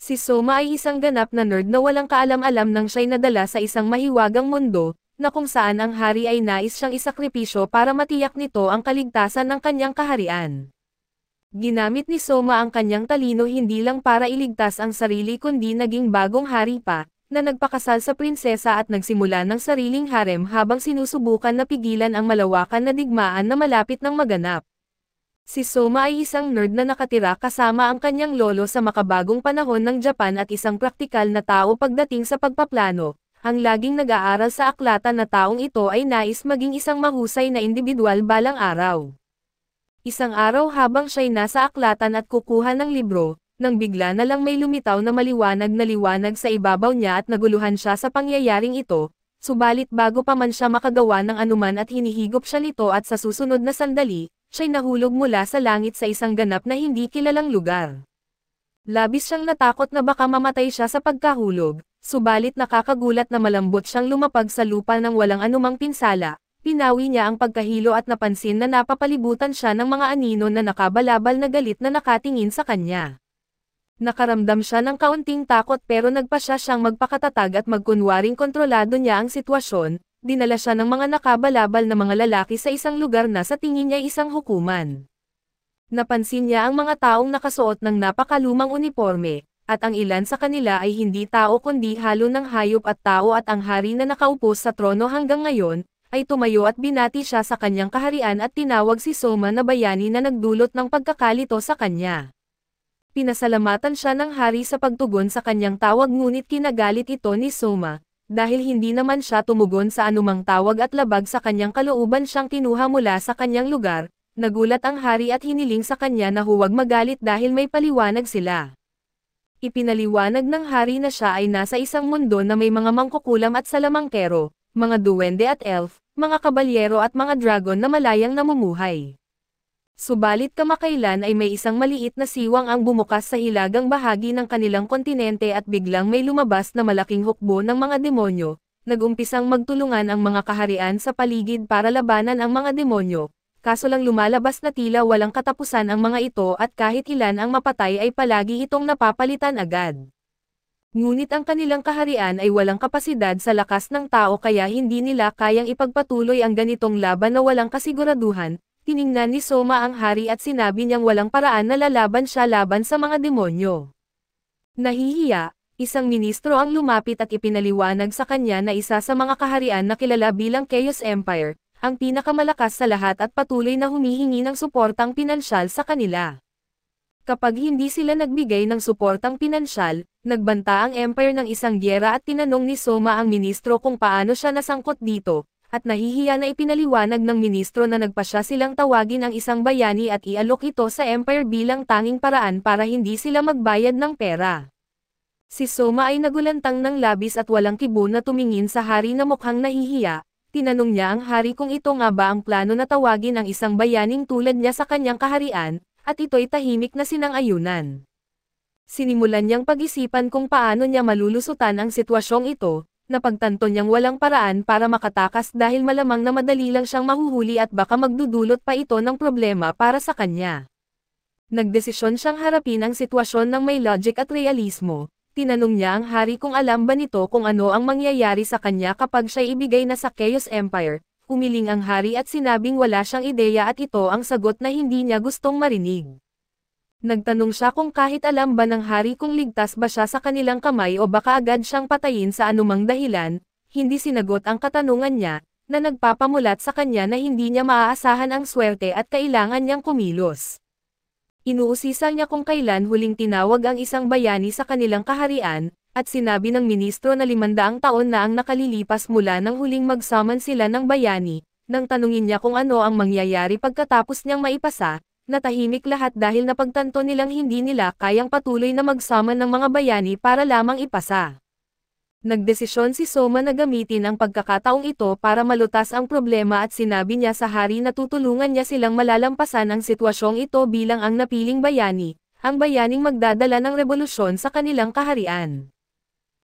Si Soma ay isang ganap na nerd na walang kaalam-alam nang siya'y nadala sa isang mahiwagang mundo, na kung saan ang hari ay nais siyang isakripisyo para matiyak nito ang kaligtasan ng kanyang kaharian. Ginamit ni Soma ang kanyang talino hindi lang para iligtas ang sarili kundi naging bagong hari pa, na nagpakasal sa prinsesa at nagsimula ng sariling harem habang sinusubukan na pigilan ang malawakan na digmaan na malapit ng maganap. Si Soma ay isang nerd na nakatira kasama ang kanyang lolo sa makabagong panahon ng Japan at isang praktikal na tao pagdating sa pagpaplano. Ang laging nag-aaral sa aklatan na taong ito ay nais maging isang mahusay na indibidwal balang araw. Isang araw habang siya'y nasa aklatan at kukuha ng libro, nang bigla na lang may lumitaw na maliwanag sa ibabaw niya at naguluhan siya sa pangyayaring ito, subalit bago pa man siya makagawa ng anuman at hinihigop siya nito at sa susunod na sandali, siya'y nahulog mula sa langit sa isang ganap na hindi kilalang lugar. Labis siyang natakot na baka mamatay siya sa pagkahulog, subalit nakakagulat na malambot siyang lumapag sa lupa ng walang anumang pinsala. Pinawi niya ang pagkahilo at napansin na napapalibutan siya ng mga anino na nakabalabal na galit na nakatingin sa kanya. Nakaramdam siya ng kaunting takot pero nagpasya siyang magpakatatag at magkunwaring kontrolado niya ang sitwasyon. Dinala siya ng mga nakabalabal na mga lalaki sa isang lugar na sa tingin niya isang hukuman. Napansin niya ang mga taong nakasuot ng napakalumang uniporme, at ang ilan sa kanila ay hindi tao kundi halo ng hayop at tao at ang hari na nakaupo sa trono hanggang ngayon, ay tumayo at binati siya sa kanyang kaharian at tinawag si Soma na bayani na nagdulot ng pagkakalito sa kanya. Pinasalamatan siya ng hari sa pagtugon sa kanyang tawag ngunit kinagalit ito ni Soma. Dahil hindi naman siya tumugon sa anumang tawag at labag sa kanyang kalooban siyang kinuha mula sa kanyang lugar, nagulat ang hari at hiniling sa kanya na huwag magalit dahil may paliwanag sila. Ipinaliwanag ng hari na siya ay nasa isang mundo na may mga mangkukulam at salamangkero, mga duwende at elf, mga kabalyero at mga dragon na malayang namumuhay. Subalit kamakailan ay may isang maliit na siwang ang bumukas sa hilagang bahagi ng kanilang kontinente at biglang may lumabas na malaking hukbo ng mga demonyo, nagumpisang magtulungan ang mga kaharian sa paligid para labanan ang mga demonyo, kaso lang lumalabas na tila walang katapusan ang mga ito at kahit ilan ang mapatay ay palagi itong napapalitan agad. Ngunit ang kanilang kaharian ay walang kapasidad sa lakas ng tao kaya hindi nila kayang ipagpatuloy ang ganitong laban na walang kasiguraduhan. Tiningnan ni Soma ang hari at sinabi niyang walang paraan na lalaban siya laban sa mga demonyo. Nahihiya, isang ministro ang lumapit at ipinaliwanag sa kanya na isa sa mga kaharian na kilala bilang Chaos Empire, ang pinakamalakas sa lahat at patuloy na humihingi ng suportang pinansyal sa kanila. Kapag hindi sila nagbigay ng suportang pinansyal, nagbanta ang Empire ng isang gyera at tinanong ni Soma ang ministro kung paano siya nasangkot dito. At nahihiya na ipinaliwanag ng ministro na nagpasya silang tawagin ang isang bayani at ialok ito sa Empire bilang tanging paraan para hindi sila magbayad ng pera. Si Soma ay nagulantang ng labis at walang kibo na tumingin sa hari na mukhang nahihiya. Tinanong niya ang hari kung ito nga ba ang plano na tawagin ang isang bayaning tulad niya sa kanyang kaharian, at ito'y tahimik na sinang-ayunan. Sinimulan niyang pag-isipan kung paano niya malulusutan ang sitwasyong ito. Napagtanto niyang walang paraan para makatakas dahil malamang na madali lang siyang mahuhuli at baka magdudulot pa ito ng problema para sa kanya. Nagdesisyon siyang harapin ang sitwasyon ng may logic at realismo. Tinanong niya ang hari kung alam ba nito kung ano ang mangyayari sa kanya kapag siya ibigay na sa Chaos Empire. Humiling ang hari at sinabing wala siyang ideya at ito ang sagot na hindi niya gustong marinig. Nagtanong siya kung kahit alam ba ng hari kung ligtas ba siya sa kanilang kamay o baka agad siyang patayin sa anumang dahilan, hindi sinagot ang katanungan niya, na nagpapamulat sa kanya na hindi niya maaasahan ang swerte at kailangan niyang kumilos. Inuusisa niya kung kailan huling tinawag ang isang bayani sa kanilang kaharian, at sinabi ng ministro na 500 taon na ang nakalilipas mula nang huling mag-summon sila ng bayani, nang tanungin niya kung ano ang mangyayari pagkatapos niyang maipasa. Natahimik lahat dahil napagtanto nilang hindi nila kayang patuloy na mag-summon ng mga bayani para lamang ipasa. Nagdesisyon si Soma na gamitin ang pagkakataong ito para malutas ang problema at sinabi niya sa hari na tutulungan niya silang malalampasan ang sitwasyong ito bilang ang napiling bayani, ang bayaning magdadala ng revolusyon sa kanilang kaharian.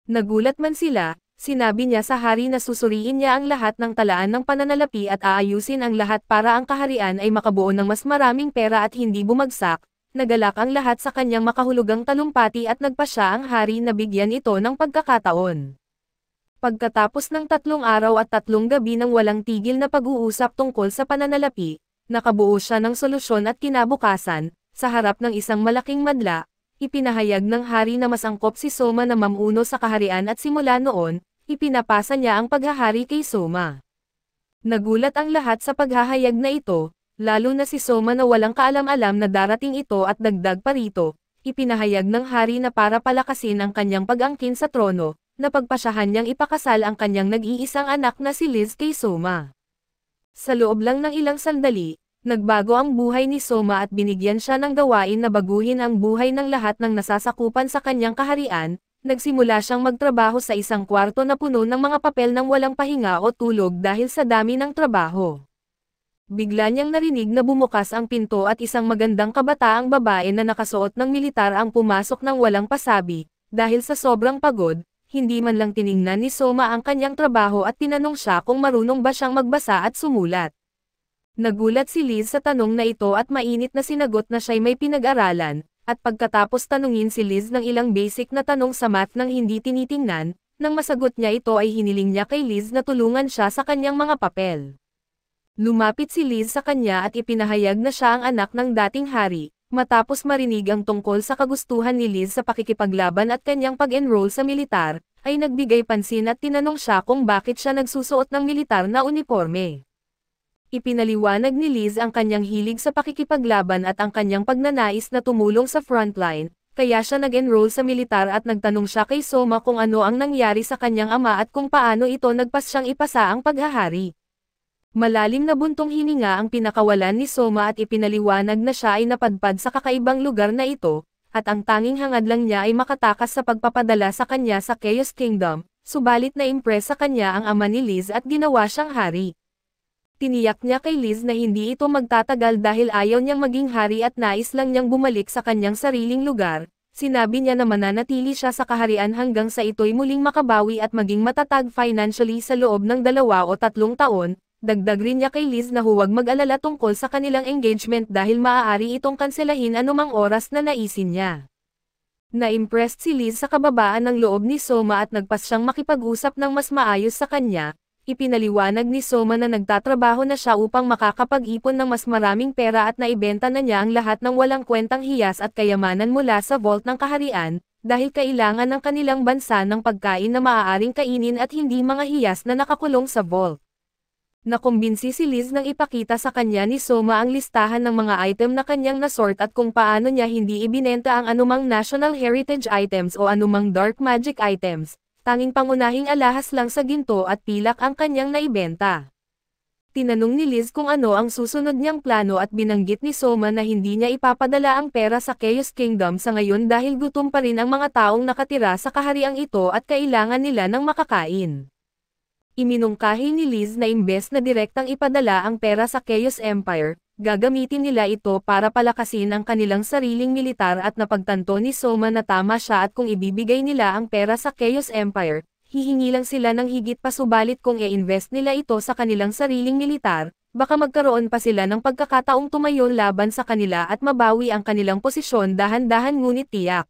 Nagulat man sila, sinabi niya sa hari na susuriin niya ang lahat ng talaan ng pananalapi at aayusin ang lahat para ang kaharian ay makabuo ng mas maraming pera at hindi bumagsak, nagalak ang lahat sa kanyang makahulugang talumpati at nagpa siya ang hari na bigyan ito ng pagkakataon. Pagkatapos ng 3 araw at 3 gabi ng walang tigil na pag-uusap tungkol sa pananalapi, nakabuo siya ng solusyon at kinabukasan, sa harap ng isang malaking madla, ipinahayag ng hari na mas angkop si Soma na mamuno sa kaharian at simula noon, ipinapasa niya ang paghahari kay Soma. Nagulat ang lahat sa paghahayag na ito, lalo na si Soma na walang kaalam-alam na darating ito at dagdag pa rito, ipinahayag ng hari na para palakasin ang kanyang pag-angkin sa trono, napagpasyahan niyang ipakasal ang kanyang nag-iisang anak na si Liz kay Soma. Sa loob lang ng ilang sandali, nagbago ang buhay ni Soma at binigyan siya ng gawain na baguhin ang buhay ng lahat ng nasasakupan sa kanyang kaharian. Nagsimula siyang magtrabaho sa isang kwarto na puno ng mga papel nang walang pahinga o tulog dahil sa dami ng trabaho. Bigla niyang narinig na bumukas ang pinto at isang magandang kabataang babae na nakasuot ng militar ang pumasok ng walang pasabi. Dahil sa sobrang pagod, hindi man lang tiningnan ni Soma ang kanyang trabaho at tinanong siya kung marunong ba siyang magbasa at sumulat. Nagulat si Liz sa tanong na ito at mainit na sinagot na siya'y may pinag-aralan, at pagkatapos tanungin si Liz ng ilang basic na tanong sa math nang hindi tinitingnan, nang masagot niya ito ay hiniling niya kay Liz na tulungan siya sa kanyang mga papel. Lumapit si Liz sa kanya at ipinahayag na siya ang anak ng dating hari. Matapos marinig ang tungkol sa kagustuhan ni Liz sa pakikipaglaban at kanyang pag-enroll sa militar, ay nagbigay pansin at tinanong siya kung bakit siya nagsusuot ng militar na uniforme. Ipinaliwanag ni Liz ang kanyang hilig sa pakikipaglaban at ang kanyang pagnanais na tumulong sa frontline, kaya siya nag-enroll sa militar at nagtanong siya kay Soma kung ano ang nangyari sa kanyang ama at kung paano ito nagpas siyang ipasa ang paghahari. Malalim na buntong hininga ang pinakawalan ni Soma at ipinaliwanag na siya ay napadpad sa kakaibang lugar na ito, at ang tanging hangad lang niya ay makatakas sa pagpapadala sa kanya sa Chaos Kingdom, subalit na-impress sa kanya ang ama ni Liz at ginawa siyang hari. Tiniyak niya kay Liz na hindi ito magtatagal dahil ayaw niyang maging hari at nais lang niyang bumalik sa kanyang sariling lugar. Sinabi niya na mananatili siya sa kaharian hanggang sa ito'y muling makabawi at maging matatag financially sa loob ng 2 o 3 taon. Dagdag rin niya kay Liz na huwag mag-alala tungkol sa kanilang engagement dahil maaari itong kanselahin anumang oras na naisin niya. Na-impressed si Liz sa kababaan ng loob ni Soma at nagpas siyang makipag-usap ng mas maayos sa kanya. Ipinaliwanag ni Soma na nagtatrabaho na siya upang makakapag-ipon ng mas maraming pera at naibenta na niya ang lahat ng walang kwentang hiyas at kayamanan mula sa vault ng kaharian, dahil kailangan ng kanilang bansa ng pagkain na maaaring kainin at hindi mga hiyas na nakakulong sa vault. Nakumbinsi si Liz nang ipakita sa kanya ni Soma ang listahan ng mga item na kanyang nasort at kung paano niya hindi ibinenta ang anumang national heritage items o anumang dark magic items, tanging pangunahing alahas lang sa ginto at pilak ang kanyang naibenta. Tinanong ni Liz kung ano ang susunod niyang plano at binanggit ni Soma na hindi niya ipapadala ang pera sa Chaos Kingdom sa ngayon dahil gutom pa rin ang mga taong nakatira sa kahariang ito at kailangan nila ng makakain. Iminungkahi ni Liz na imbes na direktang ipadala ang pera sa Chaos Empire, gagamitin nila ito para palakasin ang kanilang sariling militar at napagtanto ni Soma na tama siya at kung ibibigay nila ang pera sa Chaos Empire, hihingi lang sila ng higit pa subalit kung i-invest nila ito sa kanilang sariling militar, baka magkaroon pa sila ng pagkakataong tumayo laban sa kanila at mabawi ang kanilang posisyon dahan-dahan ngunit tiyak.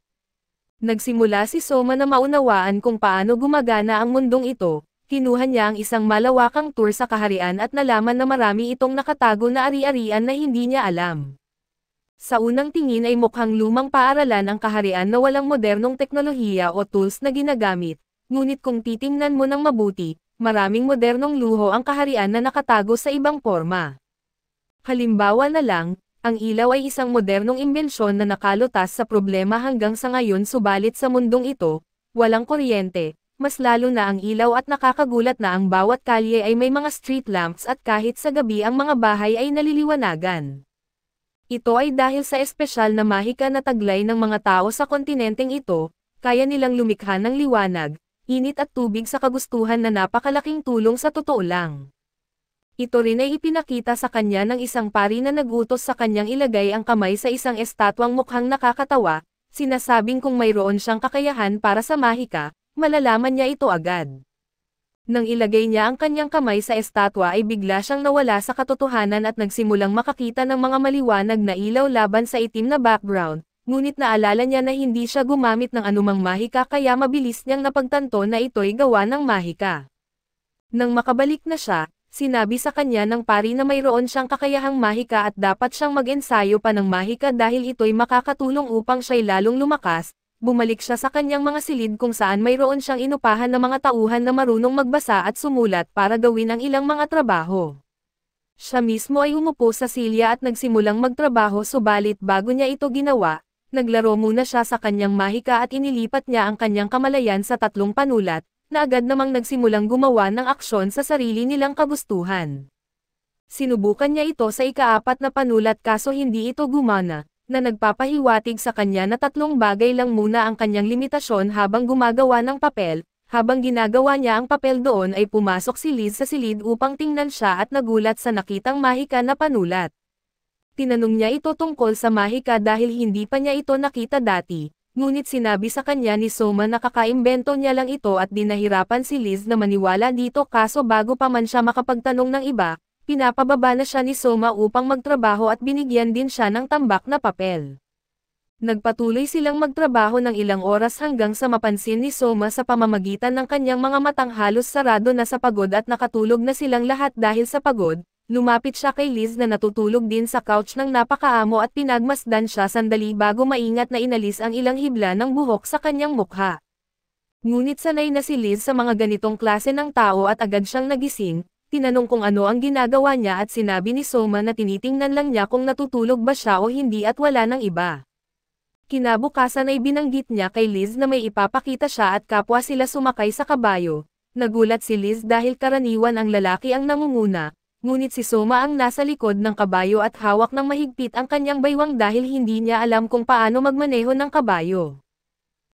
Nagsimula si Soma na maunawaan kung paano gumagana ang mundong ito. Kinuha niya ang isang malawakang tour sa kaharian at nalaman na marami itong nakatago na ari-arian na hindi niya alam. Sa unang tingin ay mukhang lumang paaralan ang kaharian na walang modernong teknolohiya o tools na ginagamit, ngunit kung titingnan mo ng mabuti, maraming modernong luho ang kaharian na nakatago sa ibang forma. Halimbawa na lang, ang ilaw ay isang modernong imbensyon na nakalutas sa problema hanggang sa ngayon subalit sa mundong ito, walang kuryente. Mas lalo na ang ilaw at nakakagulat na ang bawat kalye ay may mga street lamps at kahit sa gabi ang mga bahay ay naliliwanagan. Ito ay dahil sa espesyal na mahika na taglay ng mga tao sa kontinenteng ito, kaya nilang lumikha ng liwanag, init at tubig sa kagustuhan na napakalaking tulong sa totoo lang. Ito rin ay ipinakita sa kanya ng isang pari na nagutos sa kanyang ilagay ang kamay sa isang estatwang mukhang nakakatawa, sinasabing kung mayroon siyang kakayahan para sa mahika, malalaman niya ito agad. Nang ilagay niya ang kanyang kamay sa estatwa ay bigla siyang nawala sa katotohanan at nagsimulang makakita ng mga maliwanag na ilaw laban sa itim na background, ngunit naalala niya na hindi siya gumamit ng anumang mahika kaya mabilis niyang napagtanto na ito'y gawa ng mahika. Nang makabalik na siya, sinabi sa kanya ng pari na mayroon siyang kakayahang mahika at dapat siyang mag-ensayo pa ng mahika dahil ito'y makakatulong upang siya'y lalong lumakas. Bumalik siya sa kanyang mga silid kung saan mayroon siyang inupahan na mga tauhan na marunong magbasa at sumulat para gawin ang ilang mga trabaho. Siya mismo ay umupo sa silya at nagsimulang magtrabaho subalit bago niya ito ginawa, naglaro muna siya sa kanyang mahika at inilipat niya ang kanyang kamalayan sa tatlong panulat, na agad namang nagsimulang gumawa ng aksyon sa sarili nilang kagustuhan. Sinubukan niya ito sa ika-4 na panulat kaso hindi ito gumana, na nagpapahiwatig sa kanya na 3 bagay lang muna ang kanyang limitasyon habang gumagawa ng papel. Habang ginagawa niya ang papel doon ay pumasok si Liz sa silid upang tingnan siya at nagulat sa nakitang mahika na panulat. Tinanong niya ito tungkol sa mahika dahil hindi pa niya ito nakita dati, ngunit sinabi sa kanya ni Soma na kakaimbento niya lang ito at dinahirapan si Liz na maniwala dito kaso bago pa man siya makapagtanong ng iba, pinapababa na siya ni Soma upang magtrabaho at binigyan din siya ng tambak na papel. Nagpatuloy silang magtrabaho ng ilang oras hanggang sa mapansin ni Soma sa pamamagitan ng kanyang mga matang halos sarado na sa pagod at nakatulog na silang lahat dahil sa pagod. Lumapit siya kay Liz na natutulog din sa couch ng napakaamo at pinagmasdan siya sandali bago maingat na inalis ang ilang hibla ng buhok sa kanyang mukha. Ngunit sanay na si Liz sa mga ganitong klase ng tao at agad siyang nagising. Tinanong kung ano ang ginagawa niya at sinabi ni Soma na tinitingnan lang niya kung natutulog ba siya o hindi at wala ng iba. Kinabukasan ay binanggit niya kay Liz na may ipapakita siya at kapwa sila sumakay sa kabayo. Nagulat si Liz dahil karaniwan ang lalaki ang nangunguna, ngunit si Soma ang nasa likod ng kabayo at hawak ng mahigpit ang kanyang baywang dahil hindi niya alam kung paano magmaneho ng kabayo.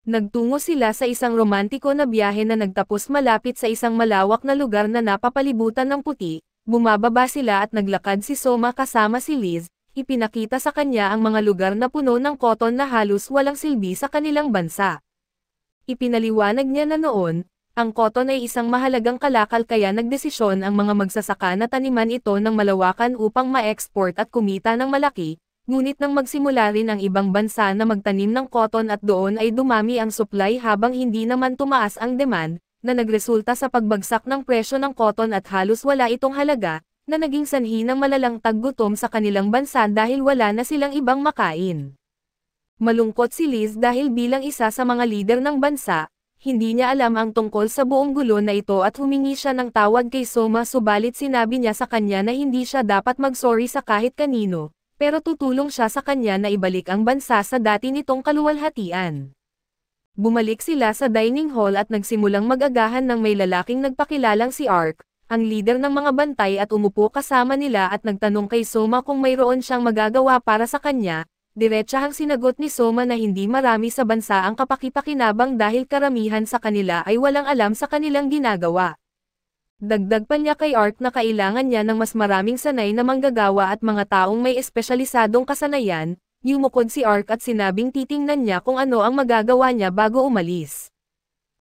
Nagtungo sila sa isang romantiko na biyahe na nagtapos malapit sa isang malawak na lugar na napapalibutan ng puti. Bumababa sila at naglakad si Soma kasama si Liz, ipinakita sa kanya ang mga lugar na puno ng koton na halos walang silbi sa kanilang bansa. Ipinaliwanag niya na noon, ang koton ay isang mahalagang kalakal kaya nagdesisyon ang mga magsasaka na taniman ito ng malawakan upang ma-export at kumita ng malaki. Ngunit nang magsimula rin ang ibang bansa na magtanim ng cotton at doon ay dumami ang supply habang hindi naman tumaas ang demand, na nagresulta sa pagbagsak ng presyo ng cotton at halos wala itong halaga, na naging sanhi ng malalang taggutom sa kanilang bansa dahil wala na silang ibang makain. Malungkot si Liz dahil bilang isa sa mga lider ng bansa, hindi niya alam ang tungkol sa buong gulo na ito at humingi siya ng tawad kay Soma subalit sinabi niya sa kanya na hindi siya dapat mag-sorry sa kahit kanino. Pero tutulong siya sa kanya na ibalik ang bansa sa dati nitong kaluwalhatian. Bumalik sila sa dining hall at nagsimulang mag-agahan ng may lalaking nagpakilalang si Ark, ang leader ng mga bantay at umupo kasama nila at nagtanong kay Soma kung mayroon siyang magagawa para sa kanya. Diretsahang sinagot ni Soma na hindi marami sa bansa ang kapakipakinabang dahil karamihan sa kanila ay walang alam sa kanilang ginagawa. Dagdag pa niya kay Ark na kailangan niya ng mas maraming sanay na manggagawa at mga taong may espesyalisadong kasanayan. Yumukod si Ark at sinabing titingnan niya kung ano ang magagawa niya bago umalis.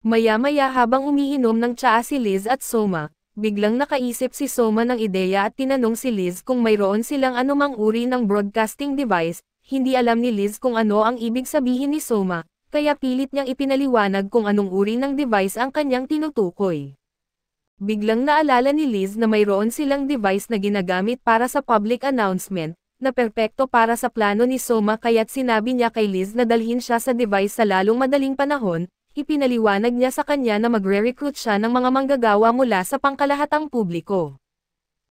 Maya-maya habang umiinom ng tsaa si Liz at Soma, biglang nakaisip si Soma ng ideya at tinanong si Liz kung mayroon silang anumang uri ng broadcasting device. Hindi alam ni Liz kung ano ang ibig sabihin ni Soma, kaya pilit niyang ipinaliwanag kung anong uri ng device ang kanyang tinutukoy. Biglang naalala ni Liz na mayroon silang device na ginagamit para sa public announcement, na perpekto para sa plano ni Soma kaya't sinabi niya kay Liz na dalhin siya sa device sa lalong madaling panahon. Ipinaliwanag niya sa kanya na magre-recruit siya ng mga manggagawa mula sa pangkalahatang publiko.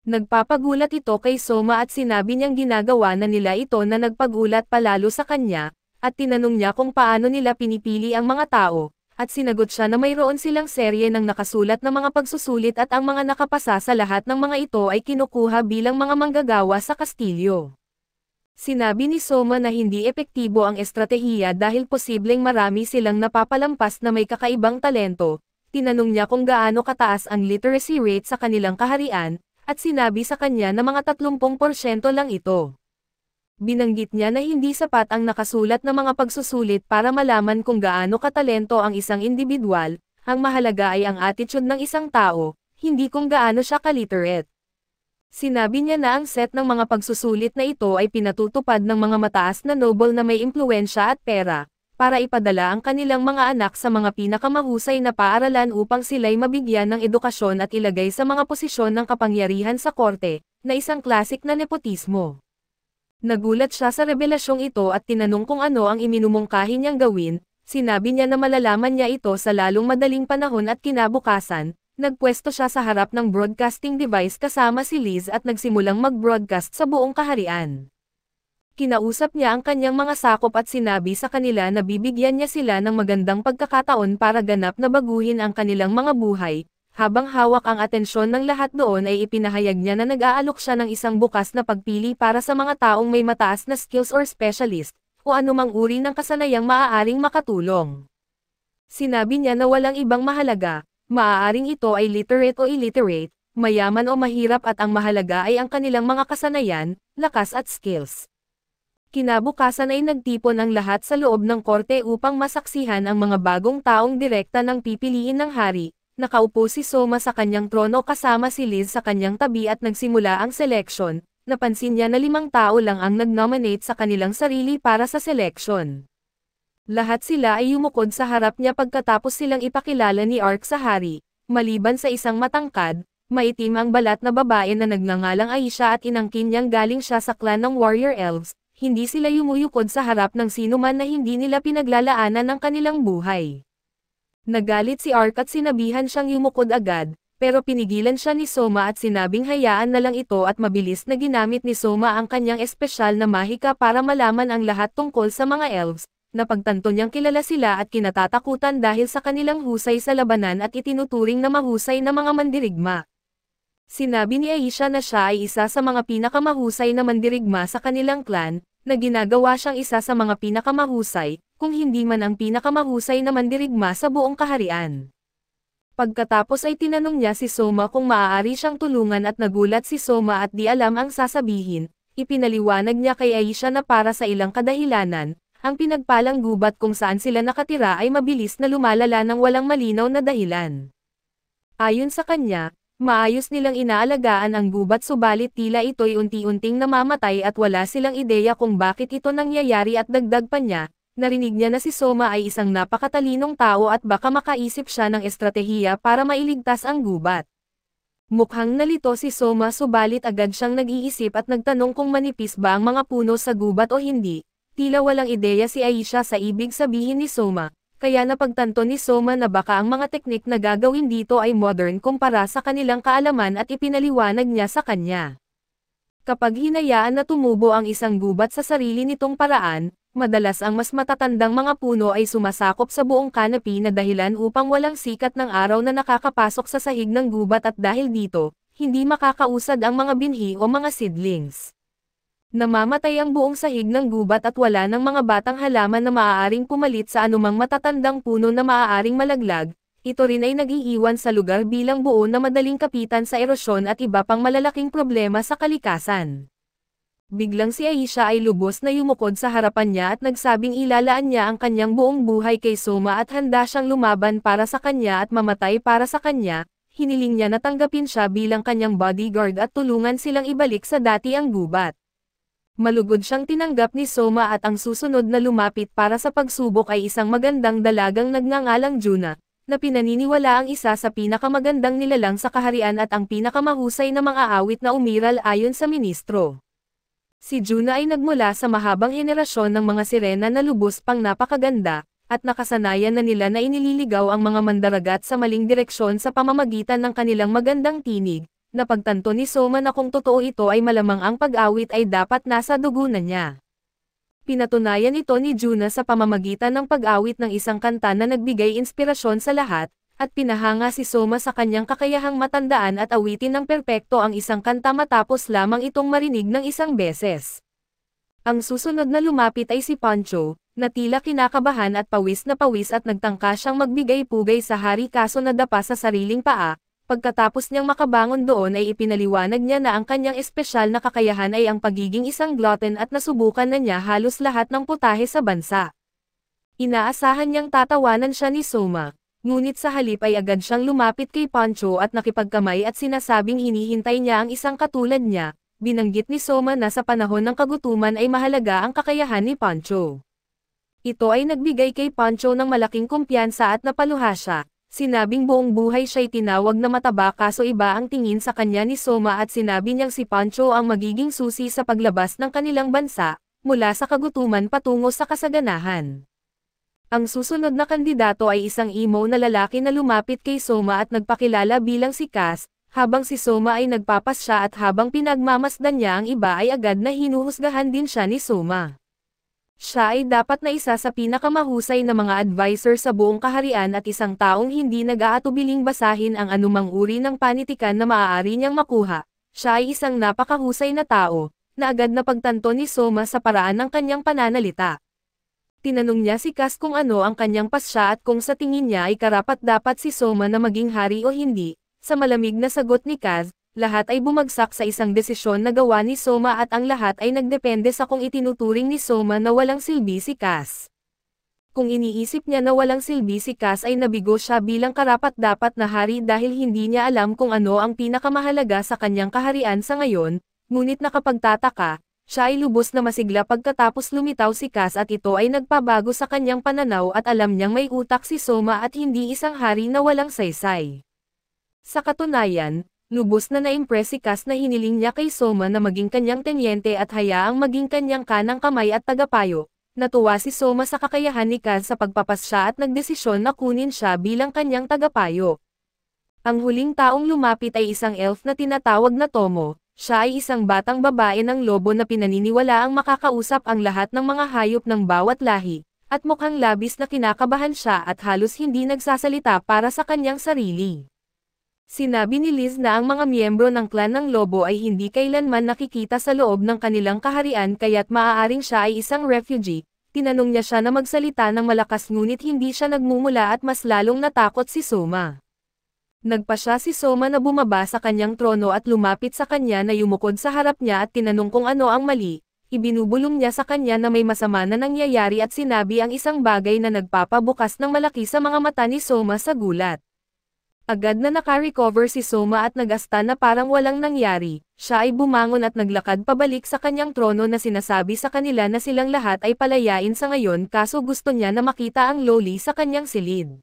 Nagpapagulat ito kay Soma at sinabi niyang ginagawa na nila ito na nagpagulat palalo sa kanya, at tinanong niya kung paano nila pinipili ang mga tao. At sinagot siya na mayroon silang serye ng nakasulat na mga pagsusulit at ang mga nakapasa sa lahat ng mga ito ay kinukuha bilang mga manggagawa sa kastilyo. Sinabi ni Soma na hindi epektibo ang estratehiya dahil posibleng marami silang napapalampas na may kakaibang talento. Tinanong niya kung gaano kataas ang literacy rate sa kanilang kaharian, at sinabi sa kanya na mga 30% lang ito. Binanggit niya na hindi sapat ang nakasulat na mga pagsusulit para malaman kung gaano katalento ang isang individual, ang mahalaga ay ang attitude ng isang tao, hindi kung gaano siya kaliterate. Sinabi niya na ang set ng mga pagsusulit na ito ay pinatutupad ng mga mataas na noble na may impluwensya at pera, para ipadala ang kanilang mga anak sa mga pinakamahusay na paaralan upang sila'y mabigyan ng edukasyon at ilagay sa mga posisyon ng kapangyarihan sa korte, na isang klasik na nepotismo. Nagulat siya sa revelasyong ito at tinanong kung ano ang iminumungkahi niyang gawin. Sinabi niya na malalaman niya ito sa lalong madaling panahon at kinabukasan. Nagpwesto siya sa harap ng broadcasting device kasama si Liz at nagsimulang mag-broadcast sa buong kaharian. Kinausap niya ang kanyang mga sakop at sinabi sa kanila na bibigyan niya sila ng magandang pagkakataon para ganap na baguhin ang kanilang mga buhay. Habang hawak ang atensyon ng lahat doon ay ipinahayag niya na nag-aalok siya ng isang bukas na pagpili para sa mga taong may mataas na skills or specialist, o anumang uri ng kasanayang maaaring makatulong. Sinabi niya na walang ibang mahalaga, maaaring ito ay literate o illiterate, mayaman o mahirap at ang mahalaga ay ang kanilang mga kasanayan, lakas at skills. Kinabukasan ay nagtipon ang lahat sa loob ng korte upang masaksihan ang mga bagong taong direkta ng pipiliin ng hari. Nakaupo si Soma sa kanyang trono kasama si Liz sa kanyang tabi at nagsimula ang seleksyon. Napansin niya na 5 tao lang ang nag-nominate sa kanilang sarili para sa seleksyon. Lahat sila ay yumukod sa harap niya pagkatapos silang ipakilala ni Ark sa hari, maliban sa isang matangkad, maitim ang balat na babae na nagngangalang Aisha at inangkin niyang galing siya sa clan ng Warrior Elves. Hindi sila yumuyukod sa harap ng sinuman na hindi nila pinaglalaanan ng kanilang buhay. Nagalit si Ark at sinabihan siyang yumukod agad, pero pinigilan siya ni Soma at sinabing hayaan na lang ito at mabilis na ginamit ni Soma ang kanyang espesyal na mahika para malaman ang lahat tungkol sa mga elves. Napagtanto niyang kilala sila at kinatatakutan dahil sa kanilang husay sa labanan at itinuturing na mahusay na mga mandirigma. Sinabi ni Aisha na siya ay isa sa mga pinakamahusay na mandirigma sa kanilang clan, na ginagawa siyang isa sa mga pinakamahusay, kung hindi man ang pinakamahusay na mandirigma sa buong kaharian. Pagkatapos ay tinanong niya si Soma kung maaari siyang tulungan at nagulat si Soma at di alam ang sasabihin. Ipinaliwanag niya kay Aisha na para sa ilang kadahilanan, ang pinagpalang gubat kung saan sila nakatira ay mabilis na lumalala ng walang malinaw na dahilan. Ayon sa kanya, maayos nilang inaalagaan ang gubat subalit tila ito'y unti-unting namamatay at wala silang ideya kung bakit ito nangyayari at dagdag pa niya, narinig niya na si Soma ay isang napakatalinong tao at baka makaisip siya ng estratehiya para mailigtas ang gubat. Mukhang nalito si Soma subalit agad siyang nag-iisip at nagtanong kung manipis ba ang mga puno sa gubat o hindi. Tila walang ideya si Aisha sa ibig sabihin ni Soma, kaya napagtanto ni Soma na baka ang mga teknik na gagawin dito ay modern kumpara sa kanilang kaalaman at ipinaliwanag niya sa kanya. Kapag hinayaan na tumubo ang isang gubat sa sarili nitong paraan, madalas ang mas matatandang mga puno ay sumasakop sa buong kanopi na dahilan upang walang sikat ng araw na nakakapasok sa sahig ng gubat at dahil dito, hindi makakausad ang mga binhi o mga seedlings. Namamatay ang buong sahig ng gubat at wala ng mga batang halaman na maaaring pumalit sa anumang matatandang puno na maaaring malaglag. Ito rin ay nag-iiwan sa lugar bilang buo na madaling kapitan sa erosyon at iba pang malalaking problema sa kalikasan. Biglang si Aisha ay lubos na yumukod sa harapan niya at nagsabing ilalaan niya ang kanyang buong buhay kay Soma at handa siyang lumaban para sa kanya at mamatay para sa kanya. Hiniling niya na tanggapin siya bilang kanyang bodyguard at tulungan silang ibalik sa dati ang gubat. Malugod siyang tinanggap ni Soma at ang susunod na lumapit para sa pagsubok ay isang magandang dalagang nagngangalang Juna, na pinaniniwala ang isa sa pinakamagandang nilalang sa kaharian at ang pinakamahusay na mga awit na umiral ayon sa ministro. Si Juna ay nagmula sa mahabang henerasyon ng mga sirena na lubos pang napakaganda, at nakasanayan na nila na inililigaw ang mga mandaragat sa maling direksyon sa pamamagitan ng kanilang magandang tinig. Napagtanto ni Soma na kung totoo ito ay malamang ang pag-awit ay dapat nasa dugo na niya. Pinatunayan ito ni Juna sa pamamagitan ng pag-awit ng isang kanta na nagbigay inspirasyon sa lahat, at pinahanga si Soma sa kanyang kakayahang matandaan at awitin ng perpekto ang isang kanta matapos lamang itong marinig ng isang beses. Ang susunod na lumapit ay si Pancho, na tila kinakabahan at pawis at nagtangka siyang magbigay-pugay sa hari kaso nadapa sa sariling paa. Pagkatapos niyang makabangon doon ay ipinaliwanag niya na ang kanyang espesyal na kakayahan ay ang pagiging isang glutton at nasubukan na niya halos lahat ng putahe sa bansa. Inaasahan niyang tatawanan siya ni Soma. ngunit sa halip ay agad siyang lumapit kay Pancho at nakipagkamay at sinasabing hinihintay niya ang isang katulad niya. Binanggit ni Soma na sa panahon ng kagutuman ay mahalaga ang kakayahan ni Pancho. Ito ay nagbigay kay Pancho ng malaking kumpiyansa at napaluha siya. Sinabing buong buhay siya'y tinawag na mataba kaso iba ang tingin sa kanya ni Soma at sinabi niyang si Pancho ang magiging susi sa paglabas ng kanilang bansa, mula sa kagutuman patungo sa kasaganahan. Ang susunod na kandidato ay isang emo na lalaki na lumapit kay Soma at nagpakilala bilang si Cass, habang si Soma ay nagpapasya at habang pinagmamasdan niya ang iba ay agad na hinuhusgahan din siya ni Soma. Siya ay dapat na isa sa pinakamahusay na mga advisor sa buong kaharian at isang taong hindi nag-aatubiling basahin ang anumang uri ng panitikan na maaari niyang makuha. Siya ay isang napakahusay na tao, na agad na pagtanto ni Soma sa paraan ng kanyang pananalita. Tinanong niya si Cass kung ano ang kanyang pasya at kung sa tingin niya ay karapat-dapat si Soma na maging hari o hindi. Sa malamig na sagot ni Cass, lahat ay bumagsak sa isang desisyon na gawa ni Soma at ang lahat ay nagdepende sa kung itinuturing ni Soma na walang silbi si Cass. Kung iniisip niya na walang silbi si Cass ay nabigo siya bilang karapat-dapat na hari dahil hindi niya alam kung ano ang pinakamahalaga sa kanyang kaharian sa ngayon, ngunit nakapagtataka, siya ay lubos na masigla pagkatapos lumitaw si Cass at ito ay nagpabago sa kanyang pananaw at alam niyang may utak si Soma at hindi isang hari na walang saysay. Sa katunayan, lubos na na-impress si Cass na hiniling niya kay Soma na maging kanyang tenyente at hayaang maging kanyang kanang kamay at tagapayo. Natuwa si Soma sa kakayahan ni Cass sa pagpapasya at nagdesisyon na kunin siya bilang kanyang tagapayo. Ang huling taong lumapit ay isang elf na tinatawag na Tomo. Siya ay isang batang babae ng lobo na pinaniniwala ang makakausap ang lahat ng mga hayop ng bawat lahi, at mukhang labis na kinakabahan siya at halos hindi nagsasalita para sa kanyang sarili. Sinabi ni Liz na ang mga miyembro ng clan ng lobo ay hindi kailanman nakikita sa loob ng kanilang kaharian kaya't maaaring siya ay isang refugee. Tinanong niya siya na magsalita ng malakas ngunit hindi siya nagmumula at mas lalong natakot si Soma. Nagpa siya si Soma na bumaba sa kanyang trono at lumapit sa kanya na yumukod sa harap niya at tinanong kung ano ang mali. Ibinubulong niya sa kanya na may masama na nangyayari at sinabi ang isang bagay na nagpapabukas ng malaki sa mga mata ni Soma sa gulat. Agad na naka-recover si Soma at nagasta na parang walang nangyari. Siya ay bumangon at naglakad pabalik sa kanyang trono na sinasabi sa kanila na silang lahat ay palayain sa ngayon kaso gusto niya na makita ang loli sa kanyang silid.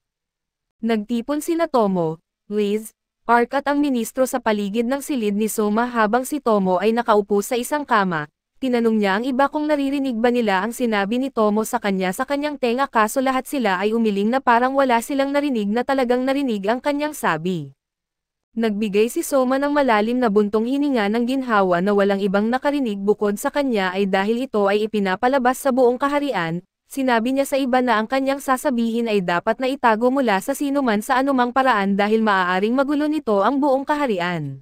Nagtipon sina Tomo, Liz, Ark at ang ministro sa paligid ng silid ni Soma habang si Tomo ay nakaupo sa isang kama. Tinanong niya ang iba kung naririnig ba nila ang sinabi ni Tomo sa kanyang tenga kaso lahat sila ay umiling na parang wala silang narinig na talagang narinig ang kanyang sabi. Nagbigay si Soma ng malalim na buntong hininga ng ginhawa na walang ibang nakarinig bukod sa kanya ay dahil ito ay ipinapalabas sa buong kaharian. Sinabi niya sa iba na ang kanyang sasabihin ay dapat na itago mula sa sinuman sa anumang paraan dahil maaaring magulo nito ang buong kaharian.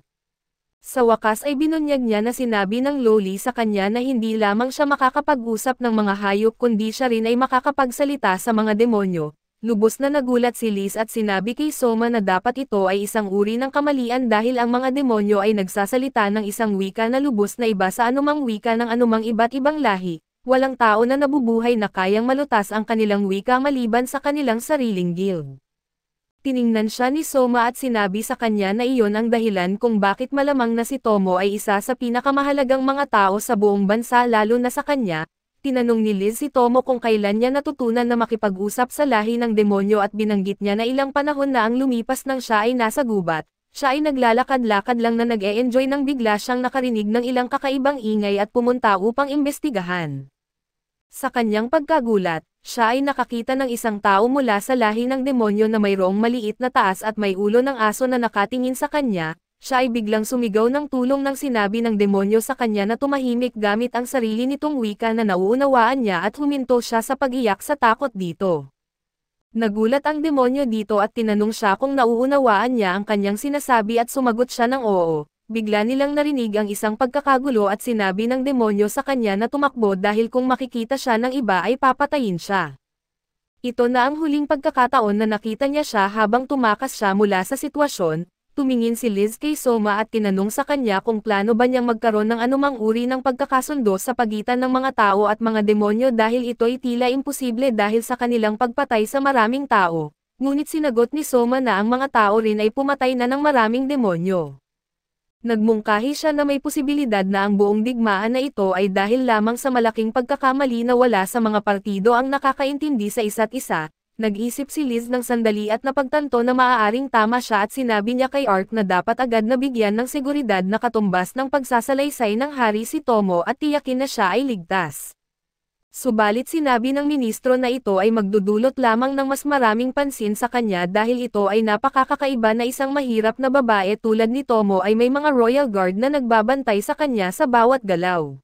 Sa wakas ay binunyag niya na sinabi ng loli sa kanya na hindi lamang siya makakapag-usap ng mga hayop kundi siya rin ay makakapagsalita sa mga demonyo. Lubos na nagulat si Liz at sinabi kay Soma na dapat ito ay isang uri ng kamalian dahil ang mga demonyo ay nagsasalita ng isang wika na lubos na iba sa anumang wika ng anumang iba't ibang lahi. Walang tao na nabubuhay na kayang malutas ang kanilang wika maliban sa kanilang sariling guild. Tiningnan siya ni Soma at sinabi sa kanya na iyon ang dahilan kung bakit malamang na si Tomo ay isa sa pinakamahalagang mga tao sa buong bansa lalo na sa kanya. Tinanong ni Liz si Tomo kung kailan niya natutunan na makipag-usap sa lahi ng demonyo at binanggit niya na ilang panahon na ang lumipas nang siya ay nasa gubat. Siya ay naglalakad-lakad lang na nag-e-enjoy nang bigla siyang nakarinig ng ilang kakaibang ingay at pumunta upang imbestigahan. Sa kanyang pagkagulat, siya ay nakakita ng isang tao mula sa lahi ng demonyo na mayroong maliit na taas at may ulo ng aso na nakatingin sa kanya. Siya ay biglang sumigaw ng tulong nang sinabi ng demonyo sa kanya na tumahimik gamit ang sarili nitong wika na nauunawaan niya at huminto siya sa pag-iyak sa takot dito. Nagulat ang demonyo dito at tinanong siya kung nauunawaan niya ang kanyang sinasabi at sumagot siya ng oo. Bigla nilang narinig ang isang pagkakagulo at sinabi ng demonyo sa kanya na tumakbo dahil kung makikita siya ng iba ay papatayin siya. Ito na ang huling pagkakataon na nakita niya siya habang tumakas siya mula sa sitwasyon. Tumingin si Liz kay Soma at tinanong sa kanya kung plano ba niyang magkaroon ng anumang uri ng pagkakasundo sa pagitan ng mga tao at mga demonyo dahil ito'y tila imposible dahil sa kanilang pagpatay sa maraming tao. ngunit sinagot ni Soma na ang mga tao rin ay pumatay na ng maraming demonyo. Nagmungkahi siya na may posibilidad na ang buong digmaan na ito ay dahil lamang sa malaking pagkakamali na wala sa mga partido ang nakakaintindi sa isa't isa. Nag-isip si Liz ng sandali at napagtanto na maaaring tama siya at sinabi niya kay Ark na dapat agad na bigyan ng seguridad na katumbas ng pagsasalaysay ng hari si Tomo at tiyakin na siya ay ligtas. Subalit sinabi ng ministro na ito ay magdudulot lamang ng mas maraming pansin sa kanya dahil ito ay napakakakaiba na isang mahirap na babae tulad ni Tomo ay may mga royal guard na nagbabantay sa kanya sa bawat galaw.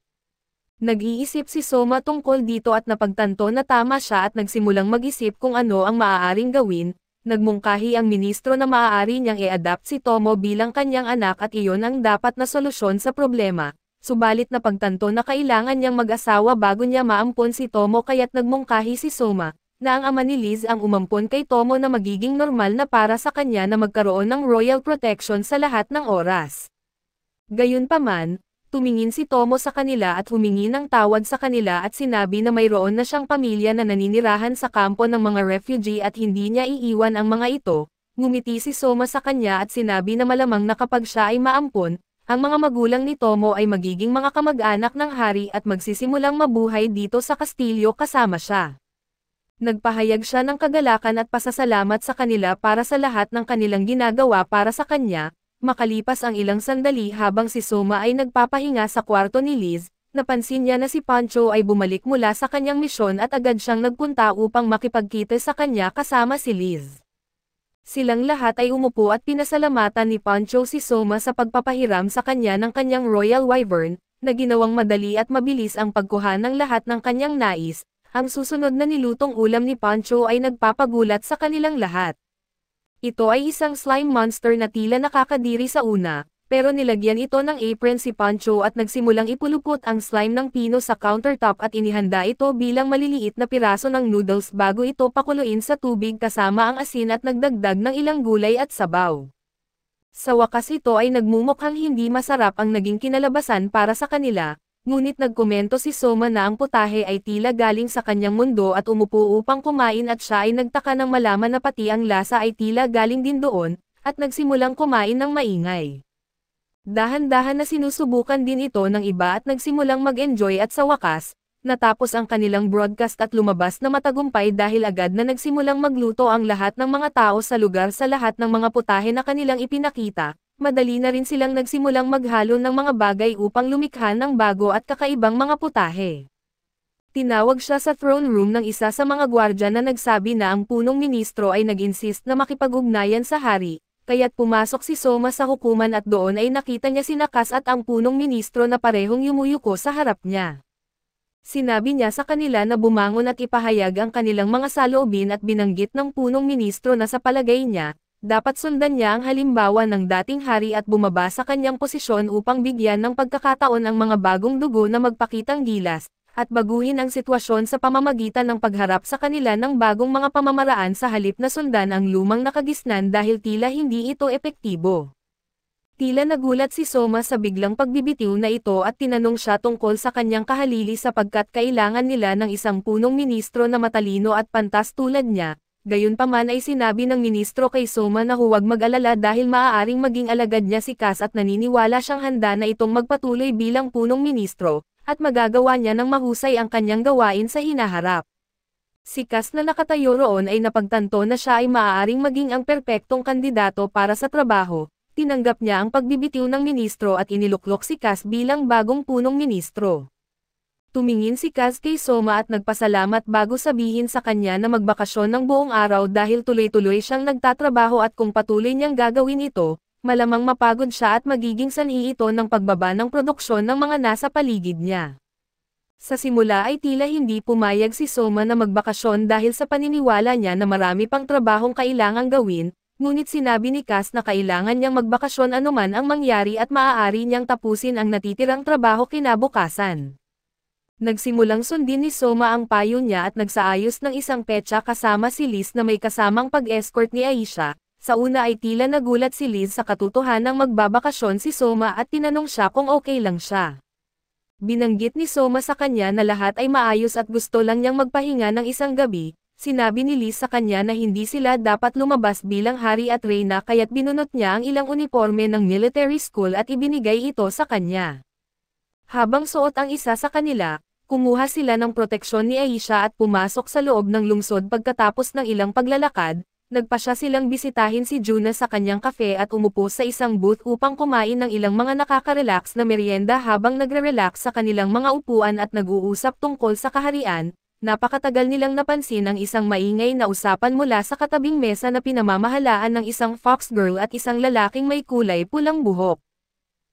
Nag-iisip si Soma tungkol dito at napagtanto na tama siya at nagsimulang mag-isip kung ano ang maaaring gawin. Nagmungkahi ang ministro na maaari niyang i-adapt si Tomo bilang kanyang anak at iyon ang dapat na solusyon sa problema. Subalit napagtanto na kailangan niyang mag-asawa bago niya maampon si Tomo kaya't nagmungkahi si Soma, na ang ama ni Liz ang umampon kay Tomo na magiging normal na para sa kanya na magkaroon ng royal protection sa lahat ng oras. Gayunpaman, tumingin si Tomo sa kanila at humingi ng tawad sa kanila at sinabi na mayroon na siyang pamilya na naninirahan sa kampo ng mga refugee at hindi niya iiwan ang mga ito. Ngumiti si Soma sa kanya at sinabi na malamang na kapag siya ay maampon, ang mga magulang ni Tomo ay magiging mga kamag-anak ng hari at magsisimulang mabuhay dito sa kastilyo kasama siya. Nagpahayag siya ng kagalakan at pasasalamat sa kanila para sa lahat ng kanilang ginagawa para sa kanya. Makalipas ang ilang sandali habang si Soma ay nagpapahinga sa kwarto ni Liz, napansin niya na si Pancho ay bumalik mula sa kanyang misyon at agad siyang nagpunta upang makipagkita sa kanya kasama si Liz. Silang lahat ay umupo at pinasalamatan ni Pancho si Soma sa pagpapahiram sa kanya ng kanyang Royal Wyvern, na ginawang madali at mabilis ang pagkuha ng lahat ng kanyang nais. Ang susunod na nilutong ulam ni Pancho ay nagpapagulat sa kanilang lahat. Ito ay isang slime monster na tila nakakadiri sa una, pero nilagyan ito ng apron si Pancho at nagsimulang ipulupot ang slime ng pino sa countertop at inihanda ito bilang maliliit na piraso ng noodles bago ito pakuluin sa tubig kasama ang asin at nagdagdag ng ilang gulay at sabaw. Sa wakas ito ay nagmumukhang hindi masarap ang naging kinalabasan para sa kanila. Ngunit nagkomento si Soma na ang putahe ay tila galing sa kanyang mundo at umupo upang kumain at siya ay nagtaka nang malaman na pati ang lasa ay tila galing din doon, at nagsimulang kumain ng maingay. Dahan-dahan na sinusubukan din ito ng iba at nagsimulang mag-enjoy at sa wakas, natapos ang kanilang broadcast at lumabas na matagumpay dahil agad na nagsimulang magluto ang lahat ng mga tao sa lugar sa lahat ng mga putahe na kanilang ipinakita. Madali na rin silang nagsimulang maghalo ng mga bagay upang lumikha ng bago at kakaibang mga putahe. Tinawag siya sa throne room ng isa sa mga gwardya na nagsabi na ang punong ministro ay nag-insist na makipag-ugnayan sa hari, kaya't pumasok si Soma sa hukuman at doon ay nakita niya si Nakas at ang punong ministro na parehong yumuyuko sa harap niya. Sinabi niya sa kanila na bumangon at ipahayag ang kanilang mga saloobin at binanggit ng punong ministro na sa palagay niya, dapat sundan niya ang halimbawa ng dating hari at bumaba sa kanyang posisyon upang bigyan ng pagkakataon ang mga bagong dugo na magpakitang gilas, at baguhin ang sitwasyon sa pamamagitan ng pagharap sa kanila ng bagong mga pamamaraan sa halip na sundan ang lumang nakagisnan dahil tila hindi ito epektibo. Tila nagulat si Soma sa biglang pagbibitiw na ito at tinanong siya tungkol sa kanyang kahalili sapagkat kailangan nila ng isang punong ministro na matalino at pantas tulad niya. Gayunpaman ay sinabi ng ministro kay Soma na huwag mag-alala dahil maaaring maging alagad niya si Cass at naniniwala siyang handa na itong magpatuloy bilang punong ministro, at magagawa niya ng mahusay ang kanyang gawain sa hinaharap. Si Cass na nakatayo roon ay napagtanto na siya ay maaaring maging ang perpektong kandidato para sa trabaho. Tinanggap niya ang pagbibitiw ng ministro at iniluklok si Cass bilang bagong punong ministro. Tumingin si Cass kay Soma at nagpasalamat bago sabihin sa kanya na magbakasyon ng buong araw dahil tuloy-tuloy siyang nagtatrabaho at kung patuloy niyang gagawin ito, malamang mapagod siya at magiging sanhi ito ng pagbaba ng produksyon ng mga nasa paligid niya. Sa simula ay tila hindi pumayag si Soma na magbakasyon dahil sa paniniwala niya na marami pang trabahong kailangang gawin, ngunit sinabi ni Cass na kailangan niyang magbakasyon anuman ang mangyari at maaari niyang tapusin ang natitirang trabaho kinabukasan. Nagsimulang sundin ni Soma ang payo niya at nagsaayos ng isang petsa kasama si Liz na may kasamang pag-escort ni Aisha. Sa una ay tila nagulat si Liz sa katotohanang magbabakasyon si Soma at tinanong siya kung okay lang siya. Binanggit ni Soma sa kanya na lahat ay maayos at gusto lang niyang magpahinga ng isang gabi. sinabi ni Liz sa kanya na hindi sila dapat lumabas bilang hari at reyna kaya't binunot niya ang ilang uniforme ng military school at ibinigay ito sa kanya. Habang suot ang isa sa kanila, kumuha sila ng proteksyon ni Aisha at pumasok sa loob ng lungsod pagkatapos ng ilang paglalakad. Nagpasya silang bisitahin si Juna sa kanyang kafe at umupo sa isang booth upang kumain ng ilang mga nakaka-relax na merienda habang nagre-relax sa kanilang mga upuan at nag-uusap tungkol sa kaharian. Napakatagal nilang napansin ang isang maingay na usapan mula sa katabing mesa na pinamamahalaan ng isang fox girl at isang lalaking may kulay pulang buhok.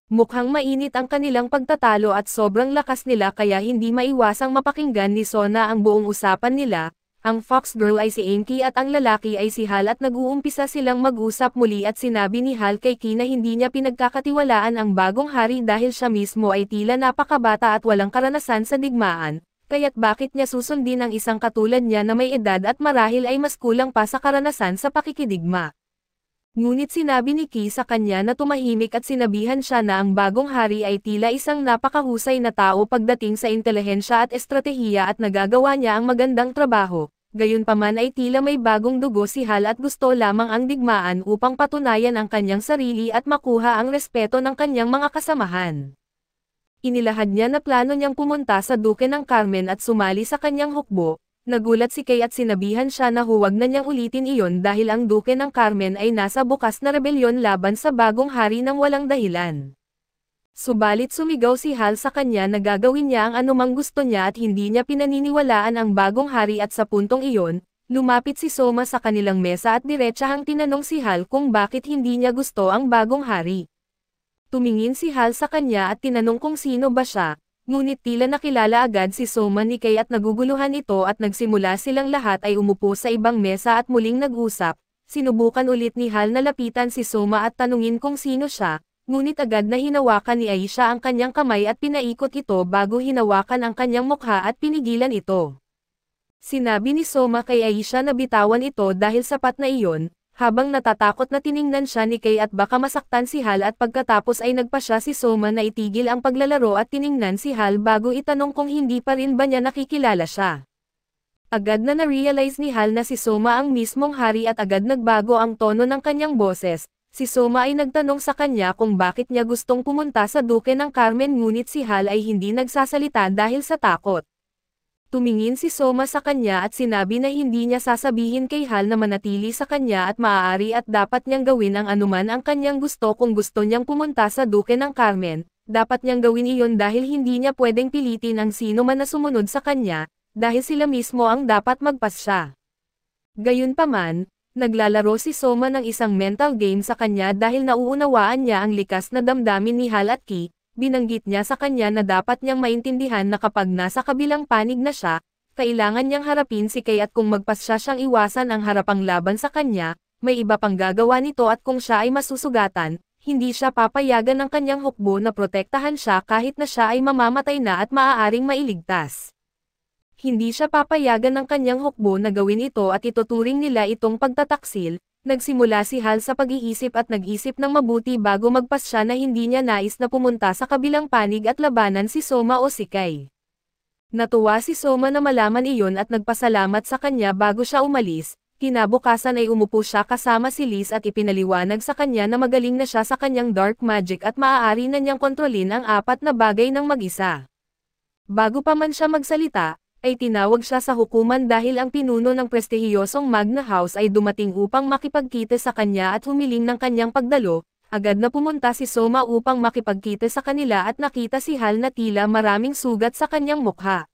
Mukhang mainit ang kanilang pagtatalo at sobrang lakas nila kaya hindi maiwasang mapakinggan ni Sona ang buong usapan nila. Ang fox girl ay si Enki at ang lalaki ay si Hal at nag-uumpisa silang mag-usap muli at sinabi ni Hal kay Ki na hindi niya pinagkakatiwalaan ang bagong hari dahil siya mismo ay tila napakabata at walang karanasan sa digmaan, kaya't bakit niya susundin ang isang katulad niya na may edad at marahil ay mas kulang pa sa karanasan sa pakikidigma. Ngunit sinabi ni Ki sa kanya na tumahimik at sinabihan siya na ang bagong hari ay tila isang napakahusay na tao pagdating sa intelihensya at estratehiya at nagagawa niya ang magandang trabaho. Gayunpaman ay tila may bagong dugo si Hal at gusto lamang ang digmaan upang patunayan ang kanyang sarili at makuha ang respeto ng kanyang mga kasamahan. Inilahad niya na plano niyang pumunta sa Duke ng Carmen at sumali sa kanyang hukbo. Nagulat si Kay at sinabihan siya na huwag na niyang ulitin iyon dahil ang Duke ng Carmen ay nasa bukas na rebelyon laban sa bagong hari ng walang dahilan. Subalit sumigaw si Hal sa kanya na gagawin niya ang anumang gusto niya at hindi niya pinaniniwalaan ang bagong hari at sa puntong iyon, lumapit si Soma sa kanilang mesa at diretsahang tinanong si Hal kung bakit hindi niya gusto ang bagong hari. Tumingin si Hal sa kanya at tinanong kung sino ba siya, ngunit tila nakilala agad si Soma ni Kay at naguguluhan ito at nagsimula silang lahat ay umupo sa ibang mesa at muling nag-usap. Sinubukan ulit ni Hal na lapitan si Soma at tanungin kung sino siya. Ngunit agad na hinawakan ni Aisha ang kanyang kamay at pinaikot ito bago hinawakan ang kanyang mukha at pinigilan ito. Sinabi ni Soma kay Aisha na bitawan ito dahil sapat na iyon, habang natatakot na tiningnan siya ni Kay at baka masaktan si Hal at pagkatapos ay nagpasya si Soma na itigil ang paglalaro at tiningnan si Hal bago itanong kung hindi pa rin ba niya nakikilala siya. Agad na na-realize ni Hal na si Soma ang mismong hari at agad nagbago ang tono ng kanyang boses. Si Soma ay nagtanong sa kanya kung bakit niya gustong pumunta sa Duke ng Carmen ngunit si Hal ay hindi nagsasalita dahil sa takot. Tumingin si Soma sa kanya at sinabi na hindi niya sasabihin kay Hal na manatili sa kanya at maaari at dapat niyang gawin ang anuman ang kanyang gusto kung gusto niyang pumunta sa Duke ng Carmen, dapat niyang gawin iyon dahil hindi niya pwedeng pilitin ang sino man na sumunod sa kanya, dahil sila mismo ang dapat magpasya. Gayunpaman, naglalaro si Soma ng isang mental game sa kanya dahil nauunawaan niya ang likas na damdamin ni Hal at Ki. Binanggit niya sa kanya na dapat niyang maintindihan na kapag nasa kabilang panig na siya, kailangan niyang harapin si Kay at kung magpasya siyang iwasan ang harapang laban sa kanya, may iba pang gagawa nito at kung siya ay masusugatan, hindi siya papayagan ng kanyang hukbo na protektahan siya kahit na siya ay mamamatay na at maaaring mailigtas. Hindi siya papayagan ng kanyang hukbo na gawin ito at ituturing nila itong pagtataksil. Nagsimula si Hal sa pag-iisip at nag-isip ng mabuti bago magpasya na hindi niya nais na pumunta sa kabilang panig at labanan si Soma o si Kay. Natuwa si Soma na malaman iyon at nagpasalamat sa kanya bago siya umalis. Kinabukasan ay umupo siya kasama si Liz at ipinaliwanag sa kanya na magaling na siya sa kanyang dark magic at maaari na niyang kontrolin ang 4 na bagay ng mag-isa. Bago pa man siya magsalita, ay tinawag siya sa hukuman dahil ang pinuno ng prestihiyosong Magna House ay dumating upang makipagkita sa kanya at humiling ng kanyang pagdalo. Agad na pumunta si Soma upang makipagkita sa kanila at nakita si Hal na tila maraming sugat sa kanyang mukha.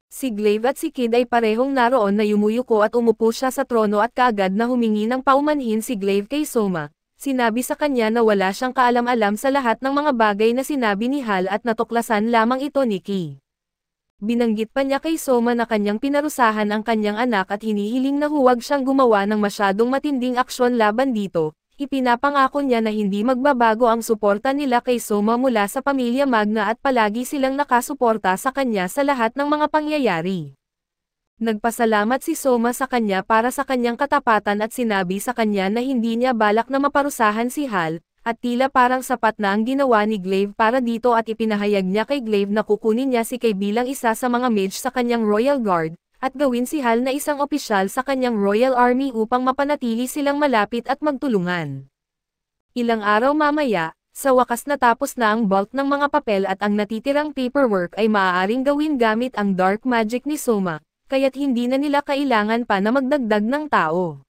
Si Glaive at si Kid ay parehong naroon na yumuyuko at umupo siya sa trono at kaagad na humingi ng paumanhin si Glaive kay Soma. Sinabi sa kanya na wala siyang kaalam-alam sa lahat ng mga bagay na sinabi ni Hal at natuklasan lamang ito ni Ki. Binanggit pa niya kay Soma na kanyang pinarusahan ang kanyang anak at hinihiling na huwag siyang gumawa ng masyadong matinding aksyon laban dito. Ipinapangako niya na hindi magbabago ang suporta nila kay Soma mula sa pamilya Magna at palagi silang nakasuporta sa kanya sa lahat ng mga pangyayari. Nagpasalamat si Soma sa kanya para sa kanyang katapatan at sinabi sa kanya na hindi niya balak na maparusahan si Hal, at tila parang sapat na ang ginawa ni Glaive para dito at ipinahayag niya kay Glaive na kukunin niya si Kay bilang isa sa mga mage sa kanyang Royal Guard. at gawin si Hal na isang opisyal sa kanyang Royal Army upang mapanatili silang malapit at magtulungan. Ilang araw mamaya, sa wakas natapos na ang bulk ng mga papel at ang natitirang paperwork ay maaaring gawin gamit ang dark magic ni Soma, kaya't hindi na nila kailangan pa na magdagdag ng tao.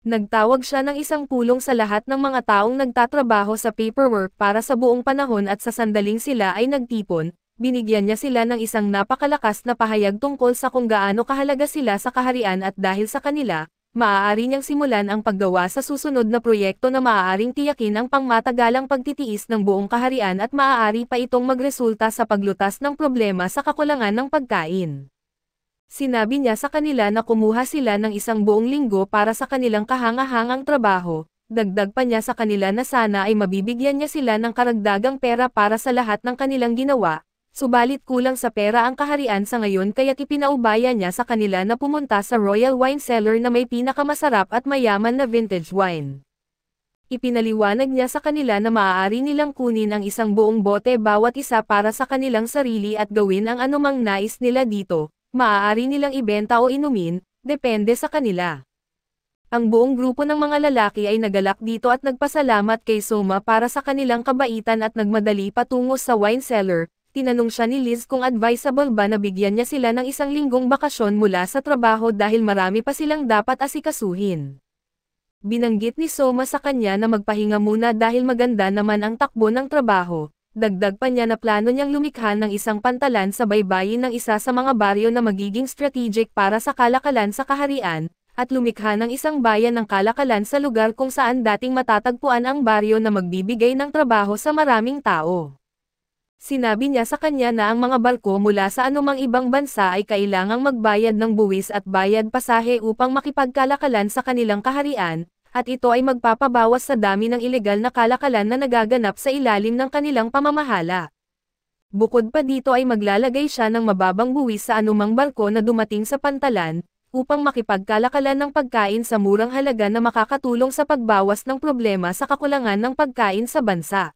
Nagtawag siya ng isang pulong sa lahat ng mga taong nagtatrabaho sa paperwork para sa buong panahon at sa sandaling sila ay nagtipon, binigyan niya sila ng isang napakalakas na pahayag tungkol sa kung gaano kahalaga sila sa kaharian at dahil sa kanila, maaari niyang simulan ang paggawa sa susunod na proyekto na maaaring tiyakin ang pangmatagalang pagtitiis ng buong kaharian at maaari pa itong magresulta sa paglutas ng problema sa kakulangan ng pagkain. Sinabi niya sa kanila na kumuha sila ng isang buong linggo para sa kanilang kahangahangang trabaho, dagdag pa niya sa kanila na sana ay mabibigyan niya sila ng karagdagang pera para sa lahat ng kanilang ginawa. Subalit kulang sa pera ang kaharian sa ngayon kaya't ipinaubaya niya sa kanila na pumunta sa Royal Wine Cellar na may pinakamasarap at mayaman na vintage wine. Ipinaliwanag niya sa kanila na maaari nilang kunin ang isang buong bote bawat isa para sa kanilang sarili at gawin ang anumang nais nila dito, maaari nilang ibenta o inumin, depende sa kanila. Ang buong grupo ng mga lalaki ay nagalak dito at nagpasalamat kay Soma para sa kanilang kabaitan at nagmadali patungo sa wine cellar. Tinanong siya ni Liz kung advisable ba na bigyan niya sila ng isang linggong bakasyon mula sa trabaho dahil marami pa silang dapat asikasuhin. Binanggit ni Soma sa kanya na magpahinga muna dahil maganda naman ang takbo ng trabaho. Dagdag pa niya na plano niyang lumikha ng isang pantalan sa baybayin ng isa sa mga baryo na magiging strategic para sa kalakalan sa kaharian, at lumikha ng isang bayan ng kalakalan sa lugar kung saan dating matatagpuan ang baryo na magbibigay ng trabaho sa maraming tao. Sinabi niya sa kanya na ang mga barko mula sa anumang ibang bansa ay kailangang magbayad ng buwis at bayad pasahe upang makipagkalakalan sa kanilang kaharian, at ito ay magpapabawas sa dami ng ilegal na kalakalan na nagaganap sa ilalim ng kanilang pamamahala. Bukod pa dito ay maglalagay siya ng mababang buwis sa anumang barko na dumating sa pantalan, upang makipagkalakalan ng pagkain sa murang halaga na makakatulong sa pagbawas ng problema sa kakulangan ng pagkain sa bansa.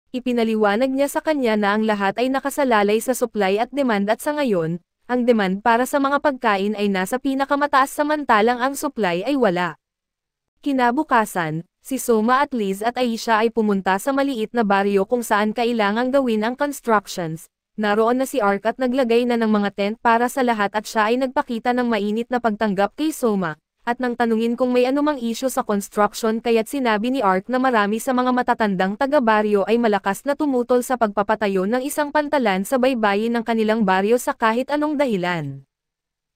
Ipinaliwanag niya sa kanya na ang lahat ay nakasalalay sa supply at demand at sa ngayon, ang demand para sa mga pagkain ay nasa pinakamataas samantalang ang supply ay wala. Kinabukasan, si Soma at Liz at Aisha ay pumunta sa maliit na baryo kung saan kailangang gawin ang constructions. Naroon na si Ark at naglagay na ng mga tent para sa lahat at siya ay nagpakita ng mainit na pagtanggap kay Soma. At nang tanungin kung may anumang issue sa construction kaya't sinabi ni Ark na marami sa mga matatandang taga-baryo ay malakas na tumutol sa pagpapatayo ng isang pantalan sa baybayin ng kanilang baryo sa kahit anong dahilan.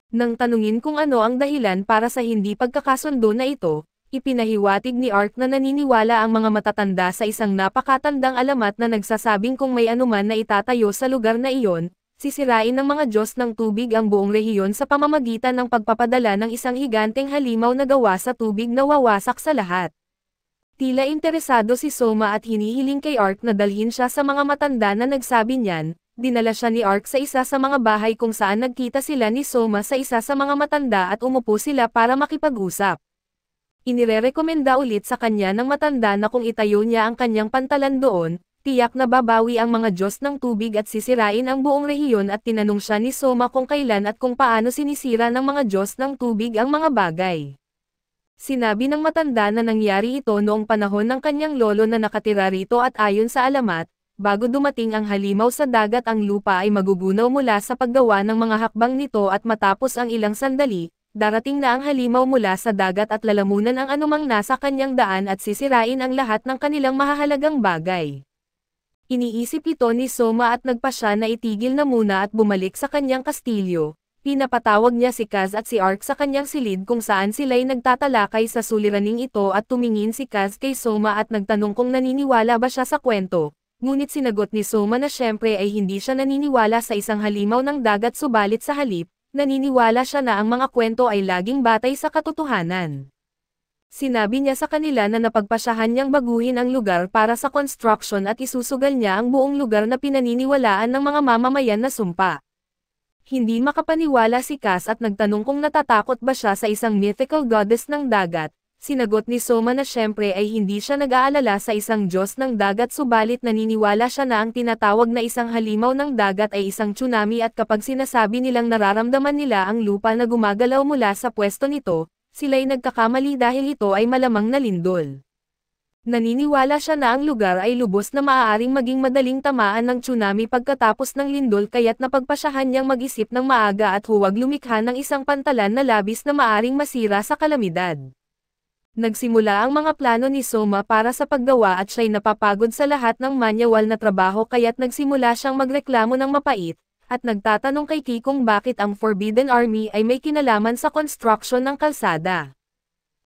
Nang tanungin kung ano ang dahilan para sa hindi pagkakasundo na ito, ipinahiwatig ni Ark na naniniwala ang mga matatanda sa isang napakatandang alamat na nagsasabing kung may anuman na itatayo sa lugar na iyon, sisirain ng mga Diyos ng tubig ang buong rehiyon sa pamamagitan ng pagpapadala ng isang higanteng halimaw na gawa sa tubig na wawasak sa lahat. Tila interesado si Soma at hinihiling kay Ark na dalhin siya sa mga matanda na nagsabi niyan, dinala siya ni Ark sa isa sa mga bahay kung saan nagkita sila ni Soma sa isa sa mga matanda at umupo sila para makipag-usap. Inirerekomenda ulit sa kanya ng matanda na kung itayo niya ang kanyang pantalan doon, tiyak na babawi ang mga Diyos ng tubig at sisirain ang buong rehiyon at tinanong siya ni Soma kung kailan at kung paano sinisira ng mga Diyos ng tubig ang mga bagay. Sinabi ng matanda na nangyari ito noong panahon ng kanyang lolo na nakatira rito at ayon sa alamat, bago dumating ang halimaw sa dagat ang lupa ay magugunaw mula sa paggawa ng mga hakbang nito at matapos ang ilang sandali, darating na ang halimaw mula sa dagat at lalamunan ang anumang nasa kanyang daan at sisirain ang lahat ng kanilang mahahalagang bagay. Iniisip ito ni Soma at nagpa siya na itigil na muna at bumalik sa kanyang kastilyo. Pinapatawag niya si Kaz at si Ark sa kanyang silid kung saan sila'y nagtatalakay sa suliraning ito at tumingin si Kaz kay Soma at nagtanong kung naniniwala ba siya sa kwento. Ngunit sinagot ni Soma na syempre ay hindi siya naniniwala sa isang halimaw ng dagat subalit sa halip, naniniwala siya na ang mga kwento ay laging batay sa katotohanan. Sinabi niya sa kanila na napagpasyahan niyang baguhin ang lugar para sa construction at isusugal niya ang buong lugar na pinaniniwalaan ng mga mamamayan na sumpa. Hindi makapaniwala si Kaz at nagtanong kung natatakot ba siya sa isang mythical goddess ng dagat. Sinagot ni Soma na syempre ay hindi siya nag-aalala sa isang Diyos ng dagat subalit naniniwala siya na ang tinatawag na isang halimaw ng dagat ay isang tsunami at kapag sinasabi nilang nararamdaman nila ang lupa na gumagalaw mula sa pwesto nito, sila'y nagkakamali dahil ito ay malamang na lindol. Naniniwala siya na ang lugar ay lubos na maaaring maging madaling tamaan ng tsunami pagkatapos ng lindol kaya't napagpasyahan niyang mag-isip ng maaga at huwag lumikha ng isang pantalan na labis na maaaring masira sa kalamidad. Nagsimula ang mga plano ni Soma para sa paggawa at siya'y napapagod sa lahat ng manyawal na trabaho kaya't nagsimula siyang magreklamo ng mapait, at nagtatanong kay Ki kung bakit ang Forbidden Army ay may kinalaman sa construction ng kalsada.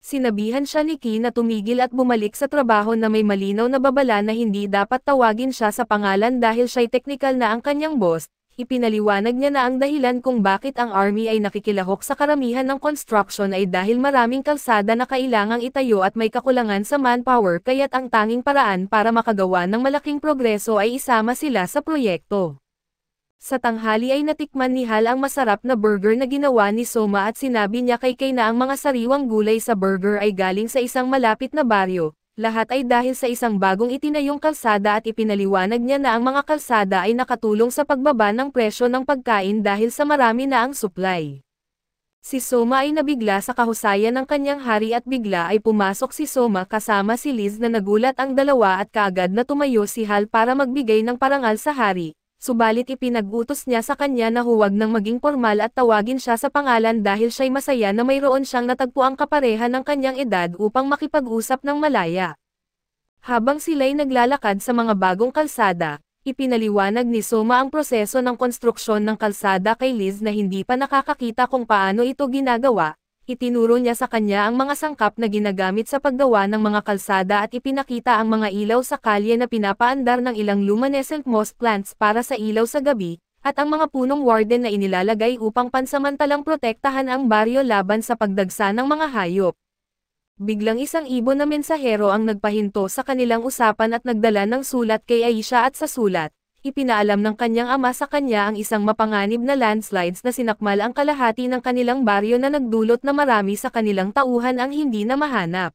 Sinabihan siya ni Ki na tumigil at bumalik sa trabaho na may malinaw na babala na hindi dapat tawagin siya sa pangalan dahil siya'y teknikal na ang kanyang boss. Ipinaliwanag niya na ang dahilan kung bakit ang army ay nakikilahok sa karamihan ng construction ay dahil maraming kalsada na kailangang itayo at may kakulangan sa manpower kaya't ang tanging paraan para makagawa ng malaking progreso ay isama sila sa proyekto. Sa tanghali ay natikman ni Hal ang masarap na burger na ginawa ni Soma at sinabi niya kay Kay na ang mga sariwang gulay sa burger ay galing sa isang malapit na baryo. Lahat ay dahil sa isang bagong itinayong kalsada at ipinaliwanag niya na ang mga kalsada ay nakatulong sa pagbaba ng presyo ng pagkain dahil sa marami na ang supply. Si Soma ay nabigla sa kahusayan ng kanyang hari at bigla ay pumasok si Soma kasama si Liz na nagulat ang dalawa at kaagad na tumayo si Hal para magbigay ng parangal sa hari. Subalit ipinag-utos niya sa kanya na huwag nang maging formal at tawagin siya sa pangalan dahil siya'y masaya na mayroon siyang natagpuang kapareha ng kanyang edad upang makipag-usap ng malaya. Habang sila'y naglalakad sa mga bagong kalsada, ipinaliwanag ni Soma ang proseso ng konstruksyon ng kalsada kay Liz na hindi pa nakakakita kung paano ito ginagawa. Itinuro niya sa kanya ang mga sangkap na ginagamit sa paggawa ng mga kalsada at ipinakita ang mga ilaw sa kalye na pinapaandar ng ilang luminescent moss plants para sa ilaw sa gabi, at ang mga punong warden na inilalagay upang pansamantalang protektahan ang baryo laban sa pagdagsa ng mga hayop. Biglang isang ibon na mensahero ang nagpahinto sa kanilang usapan at nagdala ng sulat kay Aisha at sa sulat, ipinaalam ng kanyang ama sa kanya ang isang mapanganib na landslides na sinakmal ang kalahati ng kanilang baryo na nagdulot na marami sa kanilang tauhan ang hindi na mahanap.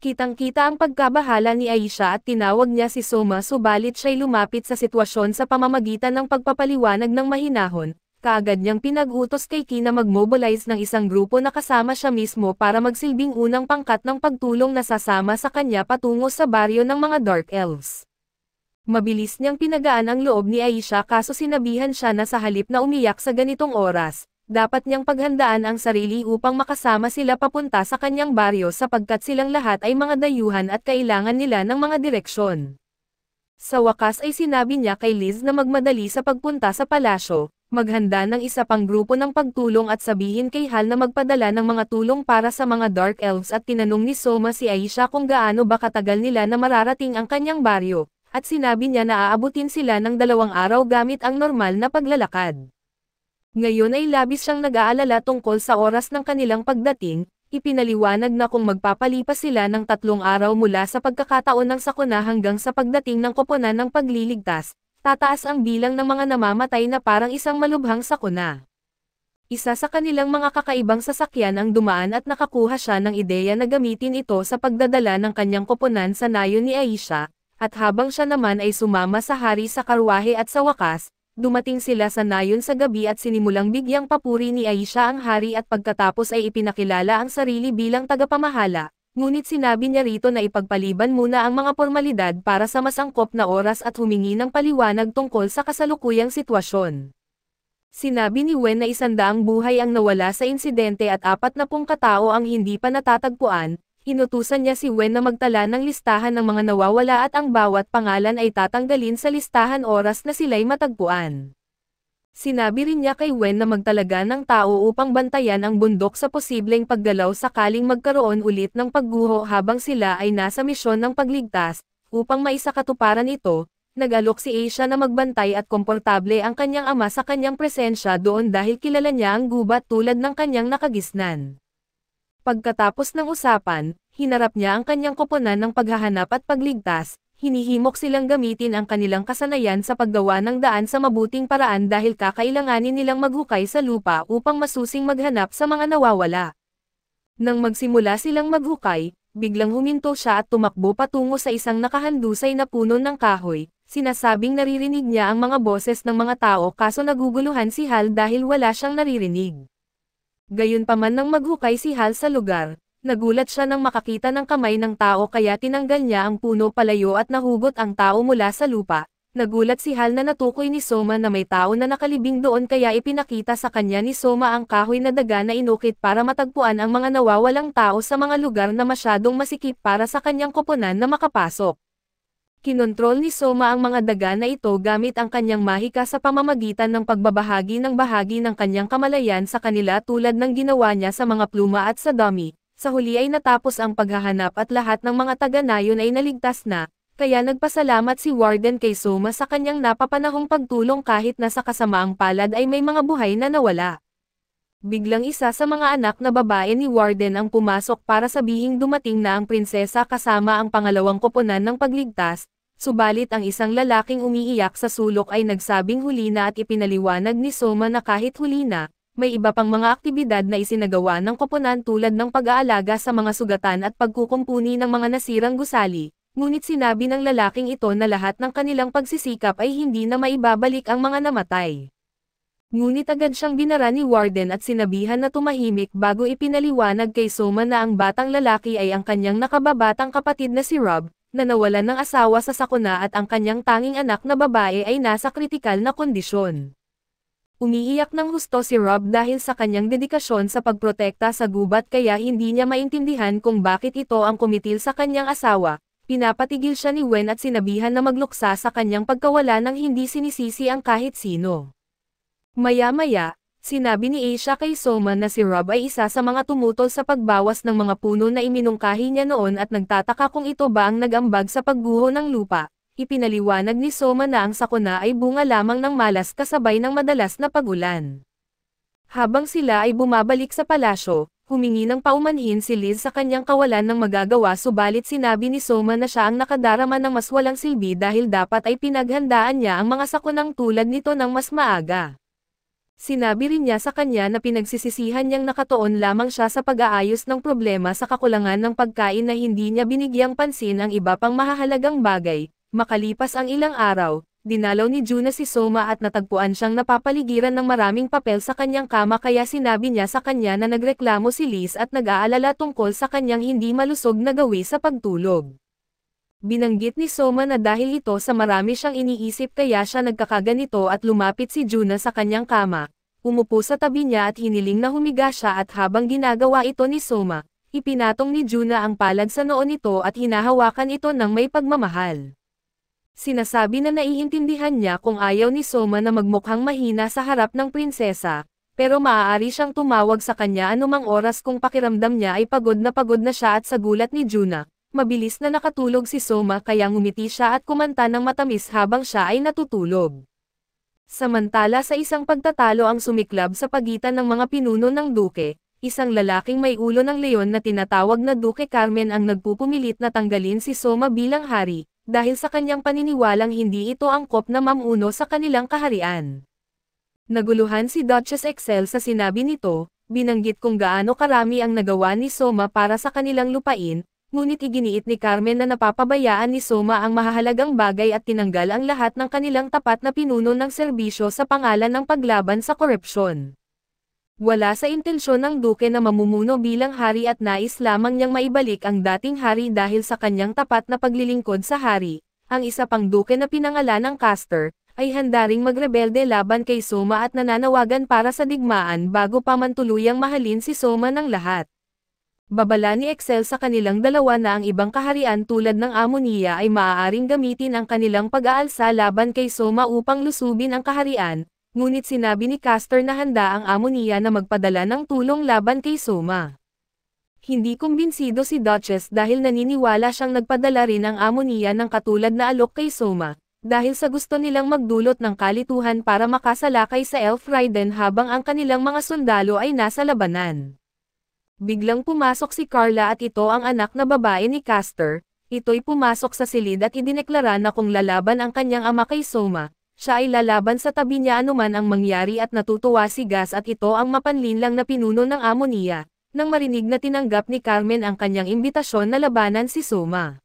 Kitang-kita ang pagkabahala ni Aisha at tinawag niya si Soma subalit siya'y lumapit sa sitwasyon sa pamamagitan ng pagpapaliwanag ng mahinahon. Kaagad niyang pinag-utos kay Ki na mag-mobilize ng isang grupo na kasama siya mismo para magsilbing unang pangkat ng pagtulong na sasama sa kanya patungo sa baryo ng mga Dark Elves. Mabilis niyang pinagaan ang loob ni Aisha kaso sinabihan siya na sa halip na umiyak sa ganitong oras, dapat niyang paghandaan ang sarili upang makasama sila papunta sa kanyang baryo sapagkat silang lahat ay mga dayuhan at kailangan nila ng mga direksyon. Sa wakas ay sinabi niya kay Liz na magmadali sa pagpunta sa palasyo, maghanda ng isa pang grupo ng pagtulong at sabihin kay Hal na magpadala ng mga tulong para sa mga Dark Elves at tinanong ni Soma si Aisha kung gaano ba katagal nila na mararating ang kanyang baryo. At sinabi niya na aabutin sila ng 2 araw gamit ang normal na paglalakad. Ngayon ay labis siyang nag-aalala tungkol sa oras ng kanilang pagdating, ipinaliwanag na kung magpapalipas sila ng 3 araw mula sa pagkakataon ng sakuna hanggang sa pagdating ng koponan ng pagliligtas, tataas ang bilang ng mga namamatay na parang isang malubhang sakuna. Isa sa kanilang mga kakaibang sasakyan ang dumaan at nakakuha siya ng ideya na gamitin ito sa pagdadala ng kanyang koponan sa nayon ni Aisha. At habang siya naman ay sumama sa hari sa karwahe at sa wakas, dumating sila sa nayon sa gabi at sinimulang bigyang papuri ni Aisha ang hari at pagkatapos ay ipinakilala ang sarili bilang tagapamahala, ngunit sinabi niya rito na ipagpaliban muna ang mga formalidad para sa mas angkop na oras at humingi ng paliwanag tungkol sa kasalukuyang sitwasyon. Sinabi ni Wen na 100 buhay ang nawala sa insidente at 40 katao ang hindi pa natatagpuan. Inutusan niya si Wen na magtala ng listahan ng mga nawawala at ang bawat pangalan ay tatanggalin sa listahan oras na sila'y matagpuan. Sinabi rin niya kay Wen na magtalaga ng tao upang bantayan ang bundok sa posibleng paggalaw sakaling magkaroon ulit ng pagguho habang sila ay nasa misyon ng pagligtas, upang maisakatuparan ito. Nag-alok si Aisha na magbantay at komportable ang kanyang ama sa kanyang presensya doon dahil kilala niya ang gubat tulad ng kanyang nakagisnan. Pagkatapos ng usapan, hinarap niya ang kanyang koponan ng paghahanap at pagligtas, hinihimok silang gamitin ang kanilang kasanayan sa paggawa ng daan sa mabuting paraan dahil kakailanganin nilang maghukay sa lupa upang masusing maghanap sa mga nawawala. Nang magsimula silang maghukay, biglang huminto siya at tumakbo patungo sa isang nakahandusay na puno ng kahoy. Sinasabing naririnig niya ang mga boses ng mga tao kaso naguguluhan si Hal dahil wala siyang naririnig. Gayunpaman nang maghukay si Hal sa lugar, nagulat siya nang makakita ng kamay ng tao kaya tinanggal niya ang puno palayo at nahugot ang tao mula sa lupa. Nagulat si Hal na natukoy ni Soma na may tao na nakalibing doon kaya ipinakita sa kanya ni Soma ang kahoy na daga na inukit para matagpuan ang mga nawawalang tao sa mga lugar na masyadong masikip para sa kanyang koponan na makapasok. Kinontrol ni Soma ang mga daga na ito gamit ang kanyang mahika sa pamamagitan ng pagbabahagi ng bahagi ng kanyang kamalayan sa kanila tulad ng ginawa niya sa mga pluma at sa dummy. Sa huli ay natapos ang paghahanap at lahat ng mga taga-nayon ay naligtas na. Kaya nagpasalamat si Warden kay Soma sa kanyang napapanahong pagtulong kahit na sa kasamaang palad ay may mga buhay na nawala. Biglang isa sa mga anak na babae ni Warden ang pumasok para sabihing dumating na ang prinsesa kasama ang pangalawang koponan ng pagligtas, subalit ang isang lalaking umiiyak sa sulok ay nagsabing huli na at ipinaliwanag ni Soma na kahit huli na, may iba pang mga aktibidad na isinagawa ng koponan tulad ng pag-aalaga sa mga sugatan at pagkukumpuni ng mga nasirang gusali. Ngunit sinabi ng lalaking ito na lahat ng kanilang pagsisikap ay hindi na maibabalik ang mga namatay. Ngunit agad siyang binara ni Warden at sinabihan na tumahimik bago ipinaliwanag kay Soma na ang batang lalaki ay ang kanyang nakababatang kapatid na si Rob, na nawalan ng asawa sa sakuna at ang kanyang tanging anak na babae ay nasa kritikal na kondisyon. Umiiyak ng husto si Rob dahil sa kanyang dedikasyon sa pagprotekta sa gubat kaya hindi niya maintindihan kung bakit ito ang kumitil sa kanyang asawa. Pinapatigil siya ni Wen at sinabihan na magluksa sa kanyang pagkawala nang hindi sinisisi ang kahit sino. Maya-maya, sinabi ni Asia kay Soma na si Rob ay isa sa mga tumutol sa pagbawas ng mga puno na iminungkahi niya noon at nagtataka kung ito ba ang nag-ambag sa pagguho ng lupa. Ipinaliwanag ni Soma na ang sakuna ay bunga lamang ng malas kasabay ng madalas na pagulan. Habang sila ay bumabalik sa palasyo, humingi ng paumanhin si Liz sa kanyang kawalan ng magagawa subalit sinabi ni Soma na siya ang nakadarama ng mas walang silbi dahil dapat ay pinaghandaan niya ang mga sakunang tulad nito ng mas maaga. Sinabi rin niya sa kanya na pinagsisisihan niyang nakatuon lamang siya sa pag-aayos ng problema sa kakulangan ng pagkain na hindi niya binigyang pansin ang iba pang mahahalagang bagay. Makalipas ang ilang araw, dinalaw ni Juna si Soma at natagpuan siyang napapaligiran ng maraming papel sa kanyang kama kaya sinabi niya sa kanya na nagreklamo si Liz at nag-aalala tungkol sa kanyang hindi malusog na gawi sa pagtulog. Binanggit ni Soma na dahil ito sa marami siyang iniisip kaya siya nagkakaganito at lumapit si Juna sa kanyang kama, umupo sa tabi niya at hiniling na humiga siya at habang ginagawa ito ni Soma, ipinatong ni Juna ang palad sa noo nito at hinahawakan ito ng may pagmamahal. Sinasabi na naiintindihan niya kung ayaw ni Soma na magmukhang mahina sa harap ng prinsesa, pero maaari siyang tumawag sa kanya anumang oras kung pakiramdam niya ay pagod na siya at sa gulat ni Juna, mabilis na nakatulog si Soma kaya ngumiti siya at kumanta ng matamis habang siya ay natutulog. Samantala sa isang pagtatalo ang sumiklab sa pagitan ng mga pinuno ng duke, isang lalaking may ulo ng leon na tinatawag na Duke Carmen ang nagpupumilit na tanggalin si Soma bilang hari. Dahil sa kanyang paniniwalang hindi ito angkop na mamuno sa kanilang kaharian. Naguluhan si Duchess Excel sa sinabi nito, binanggit kung gaano karami ang nagawa ni Soma para sa kanilang lupain, ngunit iginiit ni Carmen na napapabayaan ni Soma ang mahahalagang bagay at tinanggal ang lahat ng kanilang tapat na pinuno ng serbisyo sa pangalan ng paglaban sa korupsyon. Wala sa intensyon ng duke na mamumuno bilang hari at nais lamang niyang maibalik ang dating hari dahil sa kanyang tapat na paglilingkod sa hari. Ang isa pang duke na pinangalan ng Castor, ay handa ring magrebelde laban kay Soma at nananawagan para sa digmaan bago pa man tuluyang mahalin si Soma ng lahat. Babala ni Excel sa kanilang dalawa na ang ibang kaharian tulad ng Amonia ay maaaring gamitin ang kanilang pag-aalsa laban kay Soma upang lusubin ang kaharian. Ngunit sinabi ni Castor na handa ang Amonia na magpadala ng tulong laban kay Soma. Hindi kumbinsido si Duchess dahil naniniwala siyang nagpadala rin ang Amonia ng katulad na alok kay Soma, dahil sa gusto nilang magdulot ng kalituhan para makasalakay sa Elf Raiden habang ang kanilang mga sundalo ay nasa labanan. Biglang pumasok si Carla at ito ang anak na babae ni Castor. Ito'y pumasok sa silid at idineklara na kung lalaban ang kanyang ama kay Soma, siya ay lalaban sa tabi niya anuman ang mangyari at natutuwa si Gas at ito ang mapanlinlang na pinuno ng Amonia. nang marinig na tinanggap ni Carmen ang kanyang imbitasyon na labanan si Soma.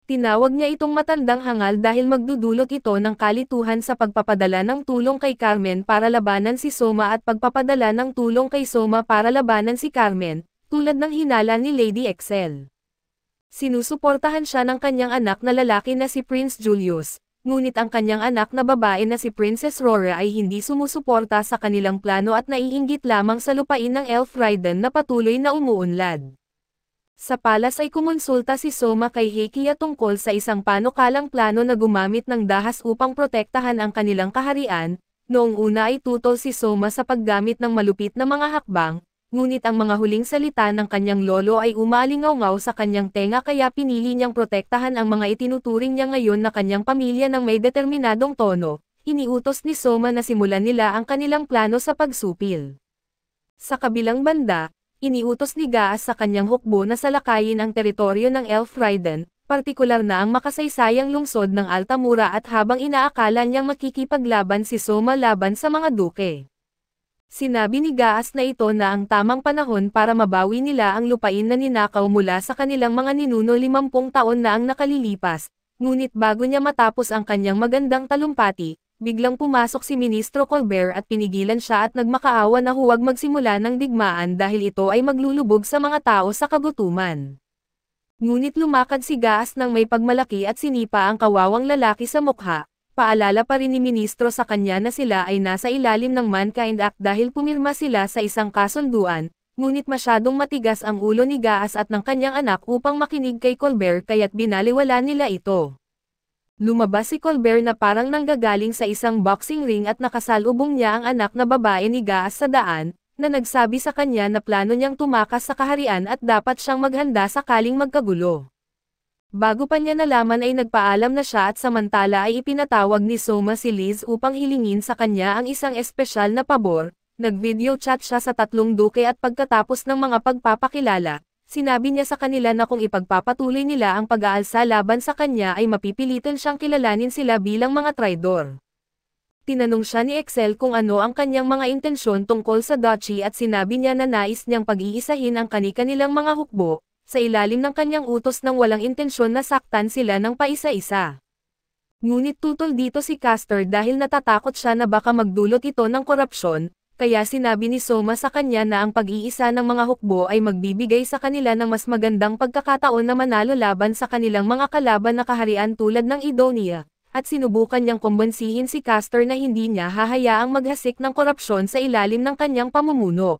Tinawag niya itong matandang hangal dahil magdudulot ito ng kalituhan sa pagpapadala ng tulong kay Carmen para labanan si Soma at pagpapadala ng tulong kay Soma para labanan si Carmen, tulad ng hinala ni Lady Excel. Sinusuportahan siya ng kanyang anak na lalaki na si Prince Julius, ngunit ang kanyang anak na babae na si Princess Rora ay hindi sumusuporta sa kanilang plano at naiinggit lamang sa lupain ng Elf Raiden na patuloy na umuunlad. Sa palas ay kumonsulta si Soma kay Heikiya tungkol sa isang panukalang plano na gumamit ng dahas upang protektahan ang kanilang kaharian. Noong una ay tutol si Soma sa paggamit ng malupit na mga hakbang, ngunit ang mga huling salita ng kanyang lolo ay umalingaw-ngaw sa kanyang tenga kaya pinili niyang protektahan ang mga itinuturing niya ngayon na kanyang pamilya ng may determinadong tono. Iniutos ni Soma na simulan nila ang kanilang plano sa pagsupil. Sa kabilang banda, iniutos ni Gaas sa kanyang hukbo na salakayin ang teritoryo ng Elf Raiden, partikular na ang makasaysayang lungsod ng Altamura at habang inaakala niyang makikipaglaban si Soma laban sa mga duke. Sinabi ni Gaas na ito na ang tamang panahon para mabawi nila ang lupain na ninakaw mula sa kanilang mga ninuno 50 taon na ang nakalilipas, ngunit bago niya matapos ang kanyang magandang talumpati, biglang pumasok si Ministro Colbert at pinigilan siya at nagmakaawa na huwag magsimula ng digmaan dahil ito ay maglulubog sa mga tao sa kagutuman. Ngunit lumakad si Gaas ng may pagmalaki at sinipa ang kawawang lalaki sa mukha. Paalala pa rin ni Ministro sa kanya na sila ay nasa ilalim ng Mankind Act dahil pumirma sila sa isang kasunduan, ngunit masyadong matigas ang ulo ni Gaas at ng kanyang anak upang makinig kay Colbert kaya't binaliwala nila ito. Lumabas si Colbert na parang nanggagaling sa isang boxing ring at nakasalubong niya ang anak na babae ni Gaas sa daan, na nagsabi sa kanya na plano niyang tumakas sa kaharian at dapat siyang maghanda sakaling magkagulo. Bago pa niya nalaman ay nagpaalam na siya at samantala ay ipinatawag ni Soma si Liz upang hilingin sa kanya ang isang espesyal na pabor. Nag-video chat siya sa tatlong duke at pagkatapos ng mga pagpapakilala, sinabi niya sa kanila na kung ipagpapatuloy nila ang pag-aalsa laban sa kanya ay mapipilitan siyang kilalanin sila bilang mga traidor. Tinanong siya ni Excel kung ano ang kanyang mga intensyon tungkol sa duchy at sinabi niya na nais niyang pag-iisahin ang kani-kanilang mga hukbo, sa ilalim ng kanyang utos nang walang intensyon na saktan sila ng paisa-isa. Ngunit tutol dito si Castor dahil natatakot siya na baka magdulot ito ng korupsyon, kaya sinabi ni Soma sa kanya na ang pag-iisa ng mga hukbo ay magbibigay sa kanila ng mas magandang pagkakataon na manalo laban sa kanilang mga kalaban na kaharian tulad ng Idonia, at sinubukan niyang kumbensihin si Castor na hindi niya hahayaang maghasik ng korupsyon sa ilalim ng kanyang pamumuno.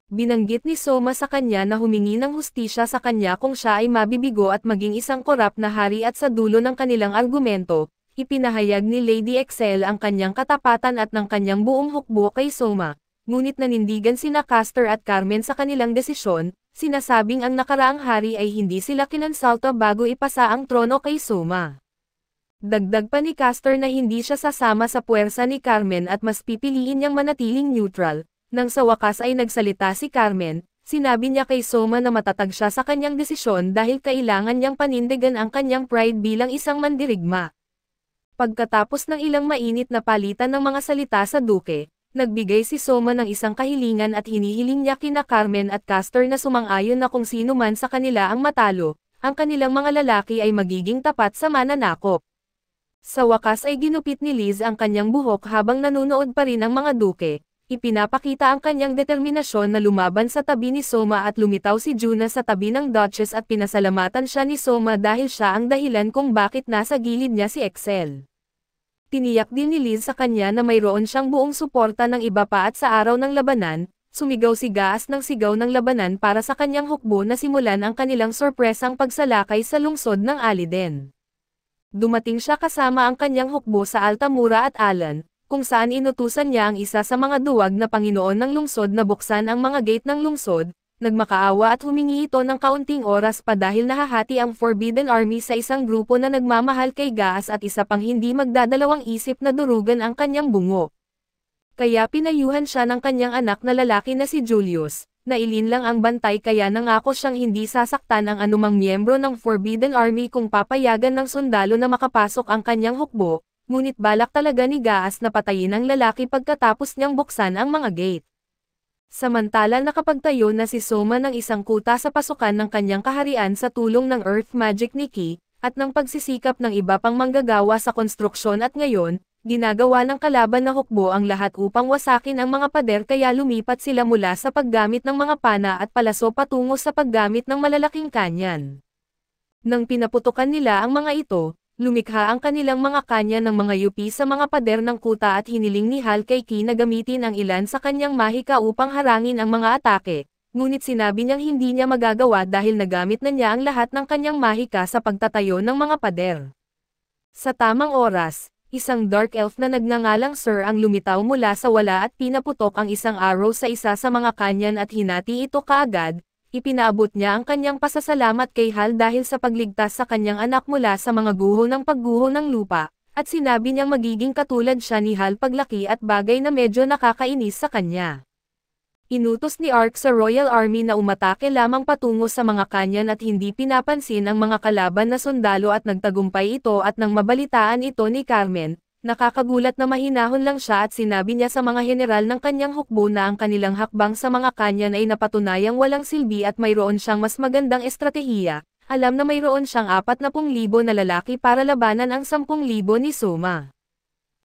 Binanggit ni Soma sa kanya na humingi ng hustisya sa kanya kung siya ay mabibigo at maging isang korap na hari at sa dulo ng kanilang argumento, ipinahayag ni Lady Excel ang kanyang katapatan at ng kanyang buong hukbo kay Soma, ngunit nanindigan sina Castor at Carmen sa kanilang desisyon, sinasabing ang nakaraang hari ay hindi sila kinonsulta bago ipasa ang trono kay Soma. Dagdag pa ni Castor na hindi siya sasama sa puwersa ni Carmen at mas pipiliin niyang manatiling neutral. Nang sa wakas ay nagsalita si Carmen, sinabi niya kay Soma na matatag siya sa kanyang desisyon dahil kailangan niyang panindigan ang kanyang pride bilang isang mandirigma. Pagkatapos ng ilang mainit na palitan ng mga salita sa duke, nagbigay si Soma ng isang kahilingan at hinihiling niya kina Carmen at Castor na sumang-ayon na kung sino man sa kanila ang matalo, ang kanilang mga lalaki ay magiging tapat sa mananakop. Sa wakas ay ginupit ni Liz ang kanyang buhok habang nanunood pa rin ang mga duke. Ipinapakita ang kanyang determinasyon na lumaban sa tabi ni Soma at lumitaw si Juna sa tabi ng Duchess at pinasalamatan siya ni Soma dahil siya ang dahilan kung bakit nasa gilid niya si Excel. Tiniyak din ni Liz sa kanya na mayroon siyang buong suporta ng iba pa at sa araw ng labanan, sumigaw si Gaas ng sigaw ng labanan para sa kanyang hukbo na simulan ang kanilang sorpresang pagsalakay sa lungsod ng Aliden. Dumating siya kasama ang kanyang hukbo sa Altamura at Alan, kung saan inutusan niya ang isa sa mga duwag na Panginoon ng lungsod na buksan ang mga gate ng lungsod, nagmakaawa at humingi ito ng kaunting oras pa dahil nahahati ang Forbidden Army sa isang grupo na nagmamahal kay Gaas at isa pang hindi magdadalawang isip na durugan ang kanyang bungo. Kaya pinayuhan siya ng kanyang anak na lalaki na si Julius, na ilin lang ang bantay kaya nangako siyang hindi sasaktan ang anumang miyembro ng Forbidden Army kung papayagan ng sundalo na makapasok ang kanyang hukbo. Ngunit balak talaga ni Gaas na patayin ang lalaki pagkatapos niyang buksan ang mga gate. Samantala nakapagtayo na si Soma ng isang kuta sa pasukan ng kanyang kaharian sa tulong ng Earth Magic ni Ki, at ng pagsisikap ng iba pang manggagawa sa konstruksyon at ngayon, ginagawa ng kalaban na hukbo ang lahat upang wasakin ang mga pader kaya lumipat sila mula sa paggamit ng mga pana at palaso patungo sa paggamit ng malalaking kanyan. Nang pinaputukan nila ang mga ito, lumikha ang kanilang mga kanya ng mga yupi sa mga pader ng kuta at hiniling ni Hal kay Ki na gamitin ang ilan sa kanyang mahika upang harangin ang mga atake, ngunit sinabi niyang hindi niya magagawa dahil nagamit na niya ang lahat ng kanyang mahika sa pagtatayo ng mga pader. Sa tamang oras, isang dark elf na nagngangalang Sir ang lumitaw mula sa wala at pinaputok ang isang arrow sa isa sa mga kanyan at hinati ito kaagad. Ipinaabot niya ang kanyang pasasalamat kay Hal dahil sa pagligtas sa kanyang anak mula sa mga guho ng pagguho ng lupa, at sinabi niyang magiging katulad siya ni Hal paglaki at bagay na medyo nakakainis sa kanya. Inutos ni Ark sa Royal Army na umatake lamang patungo sa mga kanyan at hindi pinapansin ang mga kalaban na sundalo at nagtagumpay ito at nang mabalitaan ito ni Carmen, nakakagulat na mahinahon lang siya at sinabi niya sa mga general ng kanyang hukbo na ang kanilang hakbang sa mga kanyan ay napatunayang walang silbi at mayroon siyang mas magandang estratehiya. Alam na mayroon siyang 40,000 na lalaki para labanan ang 10,000 ni Soma.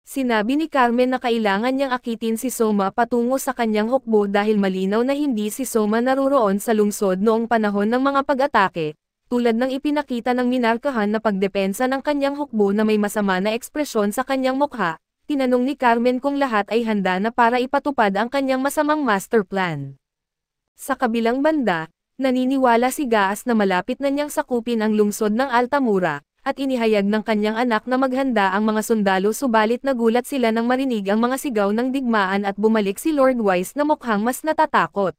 Sinabi ni Carmen na kailangan niyang akitin si Soma patungo sa kanyang hukbo dahil malinaw na hindi si Soma naruroon sa lungsod noong panahon ng mga pag-atake, tulad ng ipinakita ng minarkahan na pagdepensa ng kanyang hukbo na may masama na ekspresyon sa kanyang mukha. Tinanong ni Carmen kung lahat ay handa na para ipatupad ang kanyang masamang master plan. Sa kabilang banda, naniniwala si Gaas na malapit na niyang sakupin ang lungsod ng Altamura, at inihayag ng kanyang anak na maghanda ang mga sundalo subalit nagulat sila nang marinig ang mga sigaw ng digmaan at bumalik si Lord Wise na mukhang mas natatakot.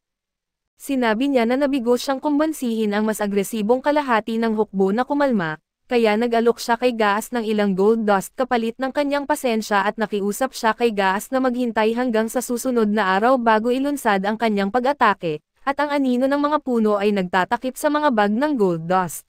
Sinabi niya na nabigo siyang kumbansihin ang mas agresibong kalahati ng hukbo na kumalma, kaya nag-alok siya kay Gaas ng ilang gold dust kapalit ng kanyang pasensya at nakiusap siya kay Gaas na maghintay hanggang sa susunod na araw bago ilunsad ang kanyang pag-atake, at ang anino ng mga puno ay nagtatakip sa mga bag ng gold dust.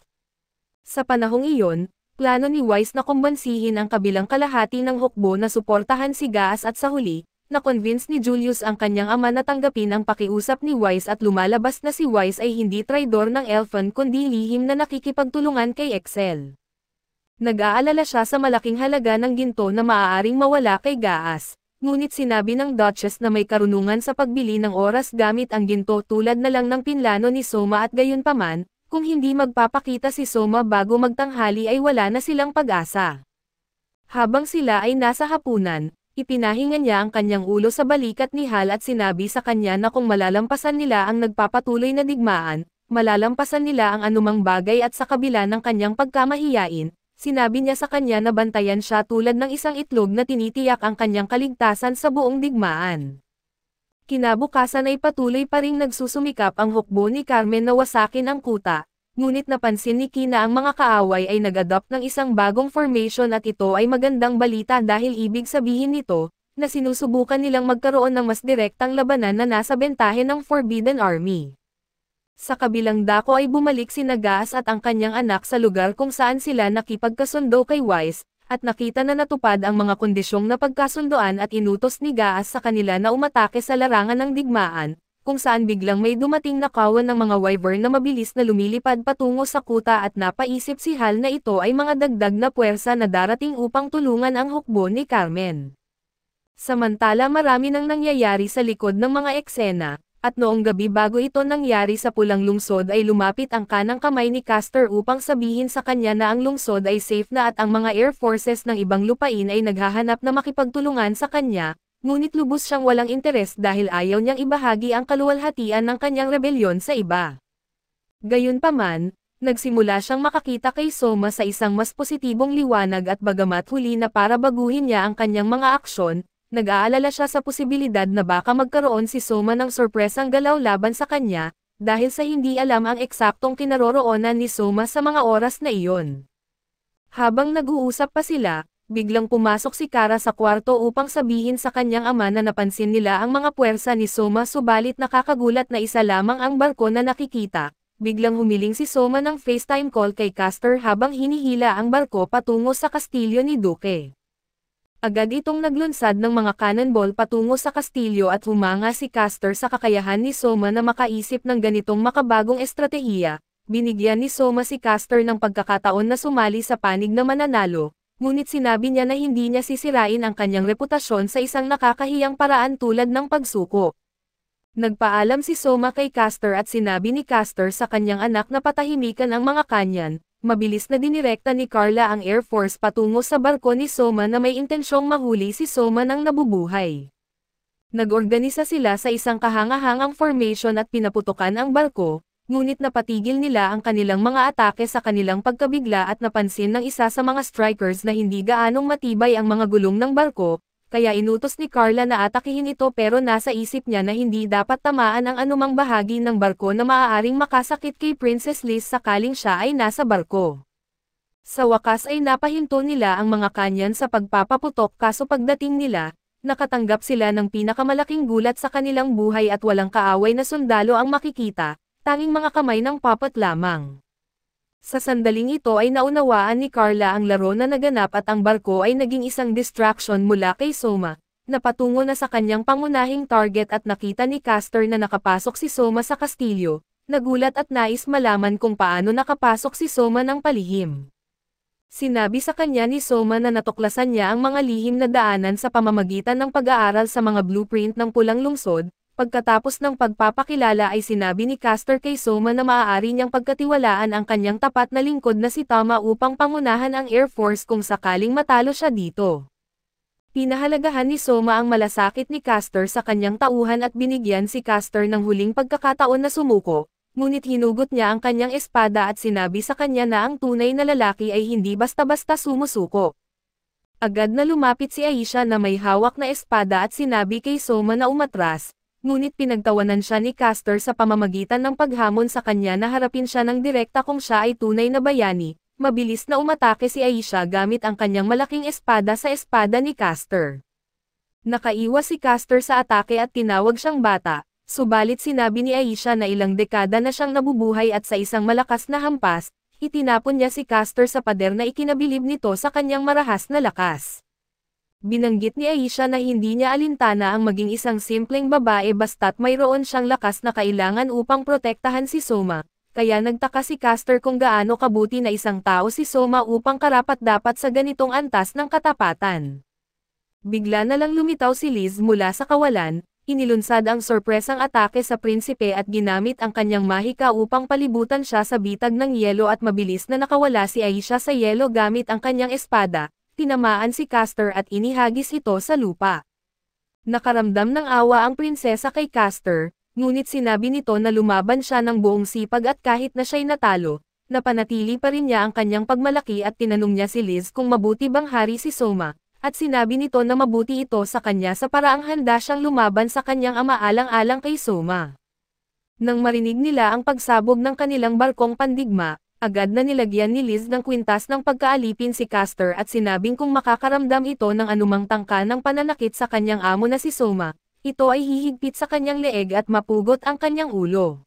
Sa panahong iyon, plano ni Wise na kumbansihin ang kabilang kalahati ng hukbo na suportahan si Gaas at sa huli, na-convince ni Julius ang kanyang ama na tanggapin ang pakiusap ni Wise at lumalabas na si Wise ay hindi traidor ng Elfen kundi lihim na nakikipagtulungan kay Excel. Nag-aalala siya sa malaking halaga ng ginto na maaaring mawala kay Gaas, ngunit sinabi ng Duchess na may karunungan sa pagbili ng oras gamit ang ginto tulad na lang ng pinlano ni Soma at gayunpaman, kung hindi magpapakita si Soma bago magtanghali ay wala na silang pag-asa. Habang sila ay nasa hapunan, ipinahinga niya ang kanyang ulo sa balikat ni Hal at sinabi sa kanya na kung malalampasan nila ang nagpapatuloy na digmaan, malalampasan nila ang anumang bagay at sa kabila ng kanyang pagkamahiyain, sinabi niya sa kanya na bantayan siya tulad ng isang itlog na tinitiyak ang kanyang kaligtasan sa buong digmaan. Kinabukasan ay patuloy pa ring nagsusumikap ang hukbo ni Carmen na wasakin ang kuta, ngunit napansin ni Ki na ang mga kaaway ay nag-adopt ng isang bagong formation at ito ay magandang balita dahil ibig sabihin nito, na sinusubukan nilang magkaroon ng mas direktang labanan na nasa bentahe ng Forbidden Army. Sa kabilang dako ay bumalik si Gaas at ang kanyang anak sa lugar kung saan sila nakipagkasundo kay Wise, at nakita na natupad ang mga kondisyong napagkasundoan at inutos ni Gaas sa kanila na umatake sa larangan ng digmaan, kung saan biglang may dumating na kawan ng mga wyvern na mabilis na lumilipad patungo sa kuta at napaisip si Hal na ito ay mga dagdag na puwersa na darating upang tulungan ang hukbo ni Carmen. Samantala marami nang nangyayari sa likod ng mga eksena, at noong gabi bago ito nangyari sa pulang lungsod ay lumapit ang kanang kamay ni Castor upang sabihin sa kanya na ang lungsod ay safe na at ang mga air forces ng ibang lupain ay naghahanap na makipagtulungan sa kanya, ngunit lubos siyang walang interes dahil ayaw niyang ibahagi ang kaluwalhatian ng kanyang rebelyon sa iba. Gayunpaman, nagsimula siyang makakita kay Soma sa isang mas positibong liwanag at bagamat huli na para baguhin niya ang kanyang mga aksyon, nag-aalala siya sa posibilidad na baka magkaroon si Soma ng sorpresang galaw laban sa kanya, dahil sa hindi alam ang eksaktong kinaroroonan ni Soma sa mga oras na iyon. Habang nag-uusap pa sila, biglang pumasok si Kara sa kwarto upang sabihin sa kanyang ama na napansin nila ang mga puwersa ni Soma subalit nakakagulat na isa lamang ang barko na nakikita. Biglang humiling si Soma ng FaceTime call kay Castor habang hinihila ang barko patungo sa kastilyo ni Duque. Agad itong naglunsad ng mga cannonball patungo sa kastilyo at humanga si Castor sa kakayahan ni Soma na makaisip ng ganitong makabagong estratehiya. Binigyan ni Soma si Castor ng pagkakataon na sumali sa panig na mananalo, ngunit sinabi niya na hindi niya sisirain ang kanyang reputasyon sa isang nakakahiyang paraan tulad ng pagsuko. Nagpaalam si Soma kay Castor at sinabi ni Castor sa kanyang anak na patahimikan ang mga kanyan. Mabilis na dinirekta ni Carla ang Air Force patungo sa barko ni Soma na may intensyong mahuli si Soma nang nabubuhay. Nag-organisa sila sa isang kahangahangang formation at pinaputukan ang barko, ngunit napatigil nila ang kanilang mga atake sa kanilang pagkabigla at napansin ng isa sa mga strikers na hindi gaanong matibay ang mga gulong ng barko, kaya inutos ni Carla na atakihin ito pero nasa isip niya na hindi dapat tamaan ang anumang bahagi ng barko na maaaring makasakit kay Princess Liz sakaling siya ay nasa barko. Sa wakas ay napahinto nila ang mga kanyan sa pagpapaputok kaso pagdating nila, nakatanggap sila ng pinakamalaking gulat sa kanilang buhay at walang kaaway na sundalo ang makikita, tanging mga kamay ng puppet lamang. Sa sandaling ito ay naunawaan ni Carla ang laro na naganap at ang barko ay naging isang distraction mula kay Soma, na patungo na sa kanyang pangunahing target at nakita ni Castor na nakapasok si Soma sa kastilyo, nagulat at nais malaman kung paano nakapasok si Soma ng palihim. Sinabi sa kanya ni Soma na natuklasan niya ang mga lihim na daanan sa pamamagitan ng pag-aaral sa mga blueprint ng Pulang Lungsod. Pagkatapos ng pagpapakilala ay sinabi ni Castor kay Soma na maaari niyang pagkatiwalaan ang kanyang tapat na lingkod na si Tama upang pangunahan ang Air Force kung sakaling matalo siya dito. Pinahalagahan ni Soma ang malasakit ni Castor sa kanyang tauhan at binigyan si Castor ng huling pagkakataon na sumuko, ngunit hinugot niya ang kanyang espada at sinabi sa kanya na ang tunay na lalaki ay hindi basta-basta sumusuko. Agad na lumapit si Aisha na may hawak na espada at sinabi kay Soma na umatras. Ngunit pinagtawanan siya ni Castor sa pamamagitan ng paghamon sa kanya na harapin siya ng direkta kung siya ay tunay na bayani. Mabilis na umatake si Aisha gamit ang kanyang malaking espada sa espada ni Castor. Nakaiwas si Castor sa atake at tinawag siyang bata, subalit sinabi ni Aisha na ilang dekada na siyang nabubuhay at sa isang malakas na hampas, itinapon niya si Castor sa pader na ikinabilib nito sa kanyang marahas na lakas. Binanggit ni Aisha na hindi niya alintana ang maging isang simpleng babae basta't mayroon siyang lakas na kailangan upang protektahan si Soma, kaya nagtaka si Castor kung gaano kabuti na isang tao si Soma upang karapat-dapat sa ganitong antas ng katapatan. Bigla na lang lumitaw si Liz mula sa kawalan, inilunsad ang sorpresang atake sa prinsipe at ginamit ang kanyang mahika upang palibutan siya sa bitag ng yelo at mabilis na nakawala si Aisha sa yelo gamit ang kanyang espada. Tinamaan si Castor at inihagis ito sa lupa. Nakaramdam ng awa ang prinsesa kay Castor, ngunit sinabi nito na lumaban siya ng buong sipag at kahit na siya'y natalo, napanatili pa rin niya ang kanyang pagmalaki at tinanong niya si Liz kung mabuti bang hari si Soma, at sinabi nito na mabuti ito sa kanya sa paraang handa siyang lumaban sa kanyang ama alang-alang kay Soma. Nang marinig nila ang pagsabog ng kanilang barkong pandigma, agad na nilagyan ni Liz ng kwintas ng pagkaalipin si Castor at sinabing kung makakaramdam ito ng anumang tangka ng pananakit sa kanyang amo na si Soma, ito ay hihigpit sa kanyang leeg at mapugot ang kanyang ulo.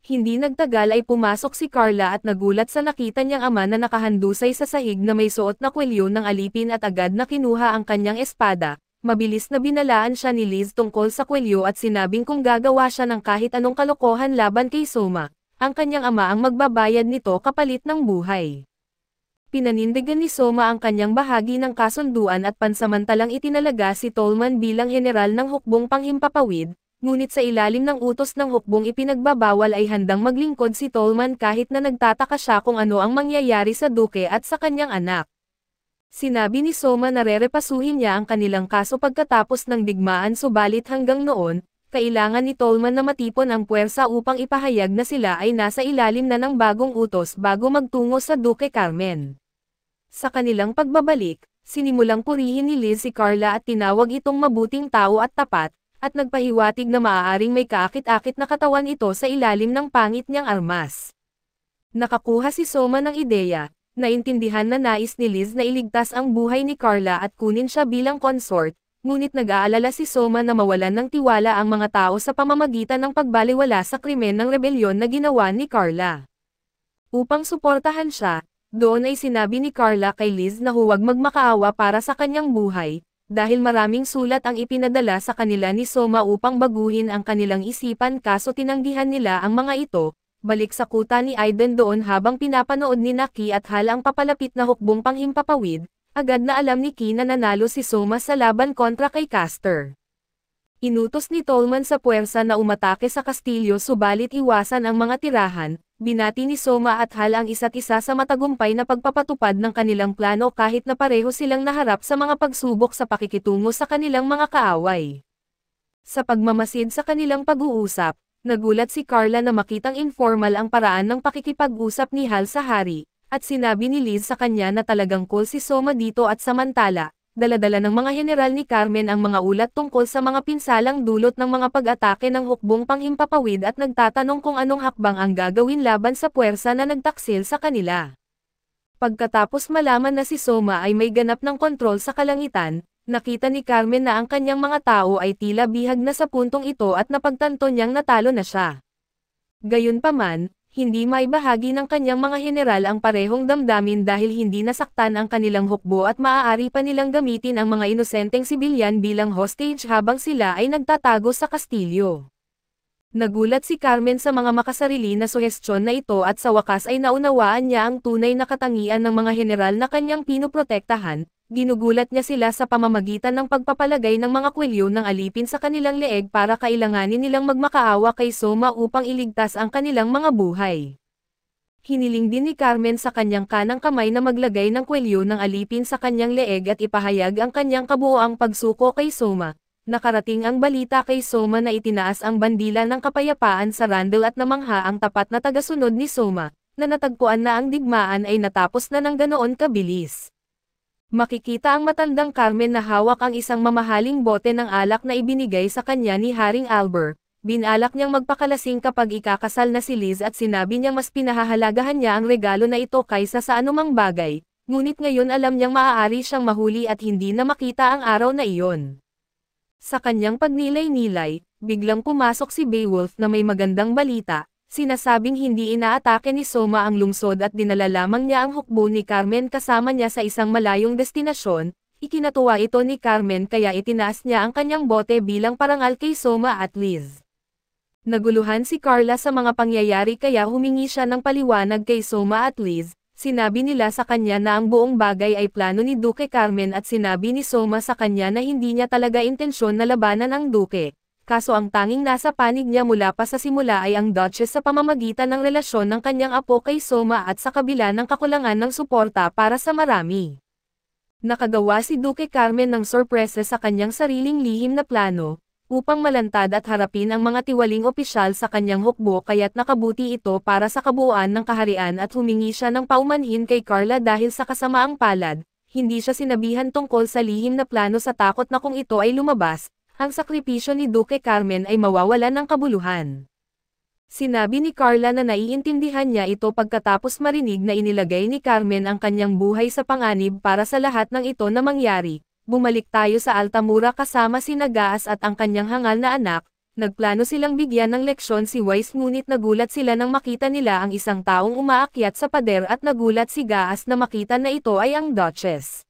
Hindi nagtagal ay pumasok si Carla at nagulat sa nakita niyang ama na nakahandusay sa sahig na may suot na kwelyo ng alipin at agad na kinuha ang kanyang espada. Mabilis na binalaan siya ni Liz tungkol sa kwelyo at sinabing kung gagawa siya ng kahit anong kalokohan laban kay Soma, ang kanyang ama ang magbabayad nito kapalit ng buhay. Pinanindigan ni Soma ang kanyang bahagi ng kasunduan at pansamantalang itinalaga si Tolman bilang general ng hukbong panghimpapawid, ngunit sa ilalim ng utos ng hukbong ipinagbabawal ay handang maglingkod si Tolman kahit na nagtataka siya kung ano ang mangyayari sa duke at sa kanyang anak. Sinabi ni Soma na rerepasuhin niya ang kanilang kaso pagkatapos ng digmaan subalit hanggang noon, kailangan ni Tolman na matipon ang puwersa upang ipahayag na sila ay nasa ilalim na ng bagong utos bago magtungo sa Duke Carmen. Sa kanilang pagbabalik, sinimulang purihin ni Liz si Carla at tinawag itong mabuting tao at tapat, at nagpahiwatig na maaaring may kaakit-akit na katawan ito sa ilalim ng pangit niyang armas. Nakakuha si Soma ng ideya, naintindihan na nais ni Liz na iligtas ang buhay ni Carla at kunin siya bilang consort. Ngunit nag-aalala si Soma na mawalan ng tiwala ang mga tao sa pamamagitan ng pagbaliwala sa krimen ng rebelyon na ginawa ni Carla. Upang suportahan siya, Doon ay sinabi ni Carla kay Liz na huwag magmakaawa para sa kanyang buhay, dahil maraming sulat ang ipinadala sa kanila ni Soma upang baguhin ang kanilang isipan kaso tinanggihan nila ang mga ito. Balik sa kuta ni Aiden doon habang pinapanood ni Naki at Hal ang papalapit na hukbong panghimpapawid, agad na alam ni Ki na nanalo si Soma sa laban kontra kay Caster. Inutos ni Tolman sa puwersa na umatake sa kastilyo subalit iwasan ang mga tirahan. Binati ni Soma at Hal ang isa't isa sa matagumpay na pagpapatupad ng kanilang plano kahit na pareho silang naharap sa mga pagsubok sa pakikitungo sa kanilang mga kaaway. Sa pagmamasid sa kanilang pag-uusap, nagulat si Carla na makitang informal ang paraan ng pakikipag-usap ni Hal sa hari, at sinabi ni Liz sa kanya na talagang cool si Soma dito at samantala, dala-dala ng mga general ni Carmen ang mga ulat tungkol sa mga pinsalang dulot ng mga pag-atake ng hukbong panghimpapawid at nagtatanong kung anong hakbang ang gagawin laban sa puwersa na nagtaksil sa kanila. Pagkatapos malaman na si Soma ay may ganap ng kontrol sa kalangitan, nakita ni Carmen na ang kanyang mga tao ay tila bihag na sa puntong ito at napagtanto niyang natalo na siya. Gayunpaman, hindi maibahagi ng kanyang mga general ang parehong damdamin dahil hindi nasaktan ang kanilang hukbo at maaari pa nilang gamitin ang mga inosenteng sibilyan bilang hostage habang sila ay nagtatago sa kastilyo. Nagulat si Carmen sa mga makasarili na suhestyon na ito at sa wakas ay naunawaan niya ang tunay na katangian ng mga general na kanyang pinoprotektahan. Ginugulat niya sila sa pamamagitan ng pagpapalagay ng mga kwelyo ng alipin sa kanilang leeg para kailanganin nilang magmakaawa kay Soma upang iligtas ang kanilang mga buhay. Hiniling din ni Carmen sa kanyang kanang kamay na maglagay ng kwelyo ng alipin sa kanyang leeg at ipahayag ang kanyang kabuoang pagsuko kay Soma. Nakarating ang balita kay Soma na itinaas ang bandila ng kapayapaan sa Randall at namangha ang tapat na tagasunod ni Soma, na natagpuan na ang digmaan ay natapos na ng ganoon kabilis. Makikita ang matandang Carmen na hawak ang isang mamahaling bote ng alak na ibinigay sa kanya ni Haring Albert. Binalak niyang magpakalasing kapag ikakasal na si Liz at sinabi niyang mas pinahahalagahan niya ang regalo na ito kaysa sa anumang bagay, ngunit ngayon alam niyang maaari siyang mahuli at hindi na makita ang araw na iyon. Sa kanyang pagnilay-nilay, biglang pumasok si Beowulf na may magandang balita. Sinasabing hindi inaatake ni Soma ang lungsod at dinala lamang niya ang hukbo ni Carmen kasama niya sa isang malayong destinasyon. Ikinatuwa ito ni Carmen kaya itinaas niya ang kanyang bote bilang parangal kay Soma at Liz. Naguluhan si Carla sa mga pangyayari kaya humingi siya ng paliwanag kay Soma at Liz. Sinabi nila sa kanya na ang buong bagay ay plano ni Duke Carmen at sinabi ni Soma sa kanya na hindi niya talaga intensyon na labanan ang Duke. Kaso ang tanging nasa panig niya mula pa sa simula ay ang Duchess sa pamamagitan ng relasyon ng kanyang apo kay Soma at sa kabila ng kakulangan ng suporta para sa marami. Nakagawa si Duke Carmen ng sorpresa sa kanyang sariling lihim na plano, upang malantad at harapin ang mga tiwaling opisyal sa kanyang hukbo kaya't nakabuti ito para sa kabuuan ng kaharian at humingi siya ng paumanhin kay Carla dahil sa kasamaang palad, hindi siya sinabihan tungkol sa lihim na plano sa takot na kung ito ay lumabas, ang sakripisyo ni Duke Carmen ay mawawalan ng kabuluhan. Sinabi ni Carla na naiintindihan niya ito pagkatapos marinig na inilagay ni Carmen ang kanyang buhay sa panganib para sa lahat ng ito na mangyari. Bumalik tayo sa Altamura kasama si Gaas at ang kanyang hangal na anak. Nagplano silang bigyan ng leksyon si Wise ngunit nagulat sila nang makita nila ang isang taong umaakyat sa pader at nagulat si Gaas na makita na ito ay ang Duchess.